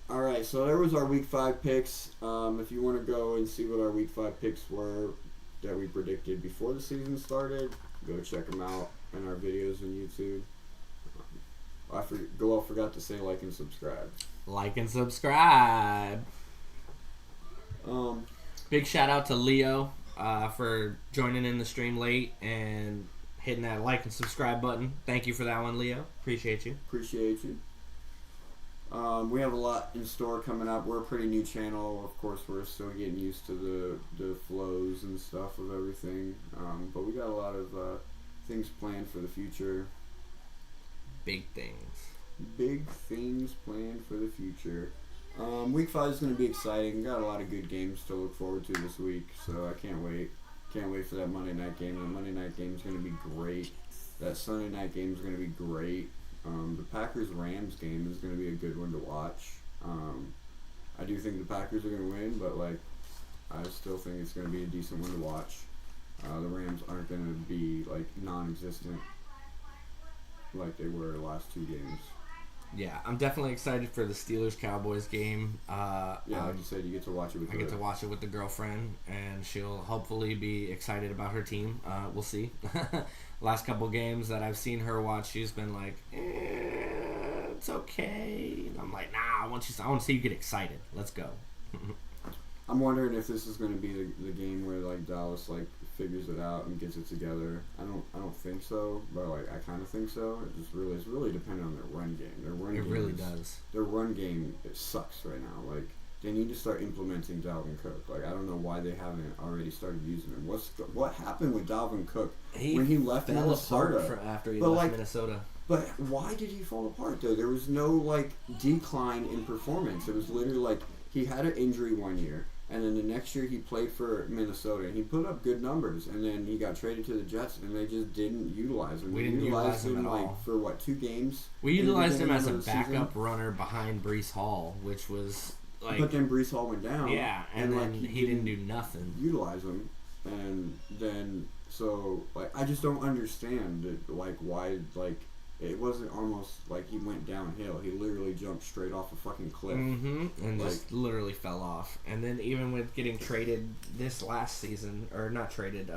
Alright, so there was our Week 5 picks. If you want to go and see what our Week 5 picks were that we predicted before the season started, go check them out in our videos on YouTube. I forgot to say like and subscribe. Like and subscribe. Big shout out to Leo for joining in the stream late and hitting that like and subscribe button. Thank you for that one, Leo. Appreciate you. Appreciate you. We have a lot in store coming up. We're a pretty new channel. Of course, we're still getting used to the flows and stuff of everything. But we got a lot of things planned for the future. Big things. Big things planned for the future. Week 5 is going to be exciting. Got a lot of good games to look forward to this week, so I can't wait. Can't wait for that Monday night game. The Monday night game is going to be great. That Sunday night game is going to be great. The Packers-Rams game is going to be a good one to watch. I do think the Packers are going to win, but like I still think it's going to be a decent one to watch. The Rams aren't going to be like non-existent like they were the last 2 games. Yeah, I'm definitely excited for the Steelers-Cowboys game. Like you said, you get to watch it with I get to watch it with the girlfriend, and she'll hopefully be excited about her team. We'll see. Last couple games that I've seen her watch, she's been like, it's okay. And I'm like, nah, I want to see you get excited. Let's go. I'm wondering if this is going to be the game where like Dallas like figures it out and gets it together. I don't think so, but like I kind of think so. It's really dependent on their run game. Their run game really does. Their run game sucks right now. Like they need to start implementing Dalvin Cook. Like I don't know why they haven't already started using him. What happened with Dalvin Cook when he left Minnesota? After he left Minnesota. But why did he fall apart though? There was no like decline in performance. It was literally like he had an injury one year. And then the next year he played for Minnesota and he put up good numbers. And then he got traded to the Jets and they just didn't utilize him. We didn't utilize him at like all. For what, 2 games? We utilized him as a backup runner behind Breece Hall, which was like. But then Breece Hall went down. Yeah, and then like, he didn't do nothing. Utilize him, and then so like I just don't understand it, like why like. It wasn't almost like he went downhill. He literally jumped straight off a fucking cliff. And like, just literally fell off. And then even with getting traded this last season, or not traded,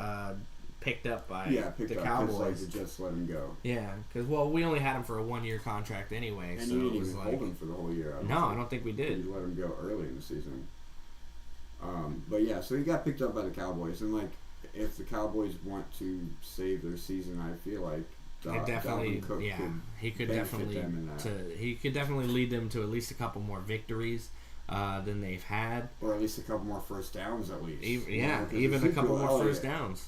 picked up by the Cowboys. Like the Jets let him go. Yeah, because we only had him for a 1-year contract anyway. And so you didn't it was even like, hold him for the whole year. I don't think we did. You let him go early in the season. But yeah, so he got picked up by the Cowboys, and like if the Cowboys want to save their season, I feel like. He could definitely lead them to at least a couple more victories than they've had, or at least a couple more first downs at least. Even a couple more first downs.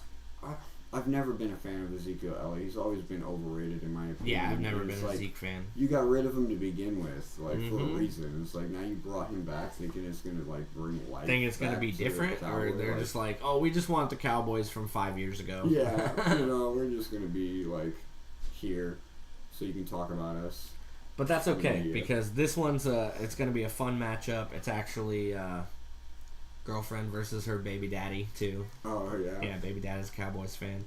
I've never been a fan of Ezekiel Elliott. He's always been overrated in my opinion. Yeah, I've never been a Zeke fan. You got rid of him to begin with, like for a reason. It's like now you brought him back thinking it's gonna like bring life. Think it's gonna be different, or they're just like, oh, we just want the Cowboys from 5 years ago. Yeah, we're just gonna be like here, so you can talk about us. But that's okay because this one's it's gonna be a fun matchup. It's actually girlfriend versus her baby daddy too. Oh yeah. Yeah, baby daddy's a Cowboys fan.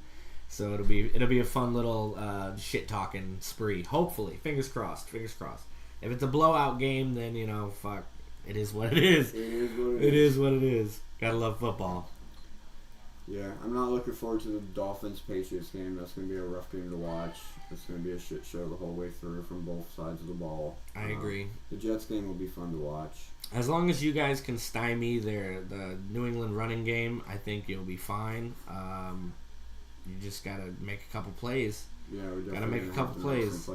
So it'll be a fun little shit talking spree. Hopefully, fingers crossed. Fingers crossed. If it's a blowout game, then fuck. It is what it is. It is what it is. Gotta love football. Yeah, I'm not looking forward to the Dolphins-Patriots game. That's going to be a rough game to watch. It's going to be a shit show the whole way through from both sides of the ball. I agree. The Jets game will be fun to watch. As long as you guys can stymie the New England running game, I think you'll be fine. You just got to make a couple plays. Yeah, we got to make a couple plays.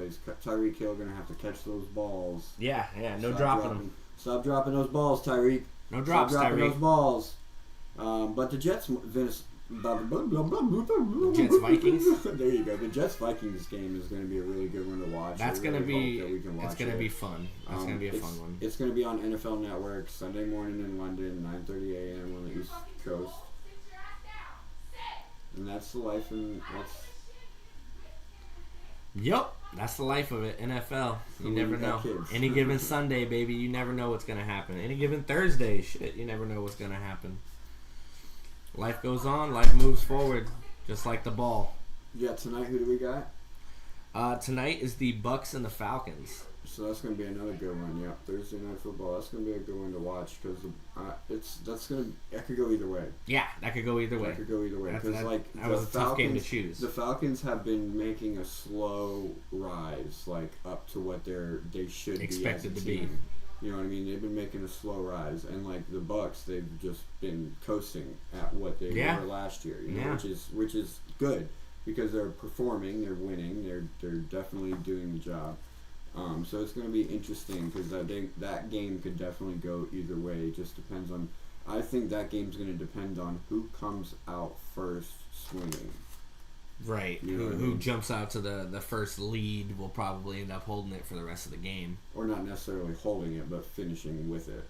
Tyreek Hill going to have to catch those balls. Yeah, no dropping them. Stop dropping those balls, Tyreek. No drops, Stop dropping Tyreek. those balls. But the Jets, Jets Vikings. There you go. The Jets Vikings game is going to be a really good one to watch. That's going to be. It's going to be fun. fun. That's going to be a fun one. It's going to be on NFL Network Sunday morning in London, 9:30 a.m. on the East Coast. And that's the life, and that's. Yup, that's the life of it. NFL. You never know. Any given Sunday, baby, you never know what's going to happen. Any given Thursday, shit, you never know what's going to happen. Life goes on. Life moves forward, just like the ball. Yeah, tonight, who do we got? Tonight is the Bucks and the Falcons. So that's going to be another good one. Yeah, Thursday night football. That's going to be a good one to watch because that could go either way. Yeah, that could go either way. That could go either way because that was a tough game to choose. The Falcons have been making a slow rise, like up to what they should expected be to be. You know what I mean? They've been making a slow rise, and like the Bucks, they've just been coasting at what they were last year. Which is good because they're performing, they're winning, they're definitely doing the job. So it's going to be interesting because that game could definitely go either way. It just depends on. I think that game's going to depend on who comes out first swinging. Right. Who jumps out to the first lead will probably end up holding it for the rest of the game. Or not necessarily holding it, but finishing with it.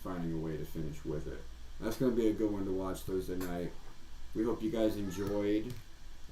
Finding a way to finish with it. That's going to be a good one to watch Thursday night. We hope you guys enjoyed.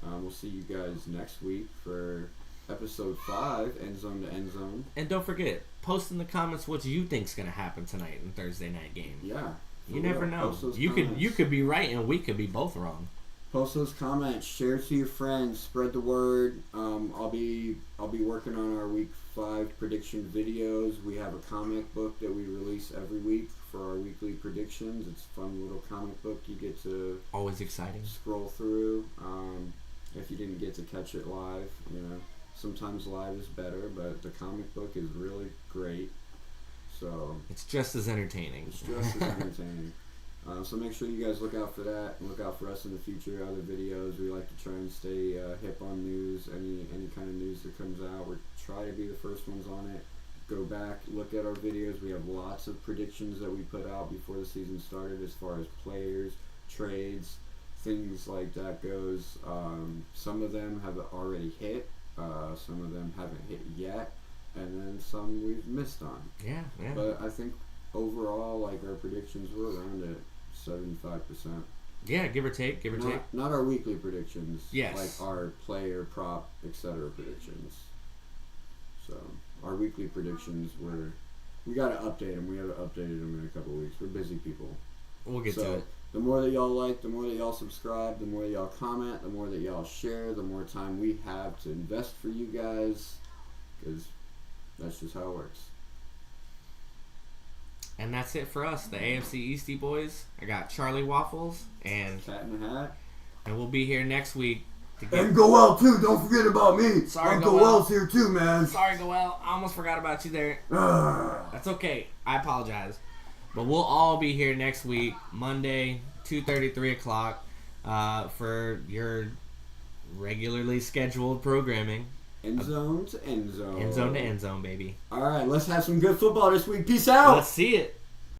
We'll see you guys next week for episode 5, Endzone to Endzone. And don't forget, post in the comments what you think's going to happen tonight in Thursday night game. Yeah. You never know. You could be right and we could be both wrong. Post those comments, share it to your friends, spread the word. I'll be working on our week 5 prediction videos. We have a comic book that we release every week for our weekly predictions. It's a fun little comic book you get to always exciting scroll through. If you didn't get to catch it live, sometimes live is better, but the comic book is really great. So it's just as entertaining. So make sure you guys look out for that and look out for us in the future, other videos. We like to try and stay hip on news, any kind of news that comes out. We try to be the first ones on it. Go back, look at our videos. We have lots of predictions that we put out before the season started as far as players, trades, things like that goes. Some of them have already hit. Some of them haven't hit yet. And then some we've missed on. Yeah. But I think overall, like, our predictions were around at 75%. Yeah, give or take. Not our weekly predictions. Yes. Like our player, prop, etc. predictions. So our weekly predictions we got to update them. We haven't updated them in a couple of weeks. We're busy people. We'll get to it. The more that y'all like, the more that y'all subscribe, the more that y'all comment, the more that y'all share, the more time we have to invest for you guys. Because that's just how it works. And that's it for us, the AFC Eastie boys. I got Charlie Waffles and Cat in the Hat. And we'll be here next week. And Goel too, don't forget about me. Sorry, Goel's here too, man. Sorry, Goel. I almost forgot about you there. That's okay. I apologize. But we'll all be here next week, Monday, 2:30, 3 o'clock, for your regularly scheduled programming. Endzone to Endzone. Endzone to Endzone, baby. All right, let's have some good football this week. Peace out. Let's see it.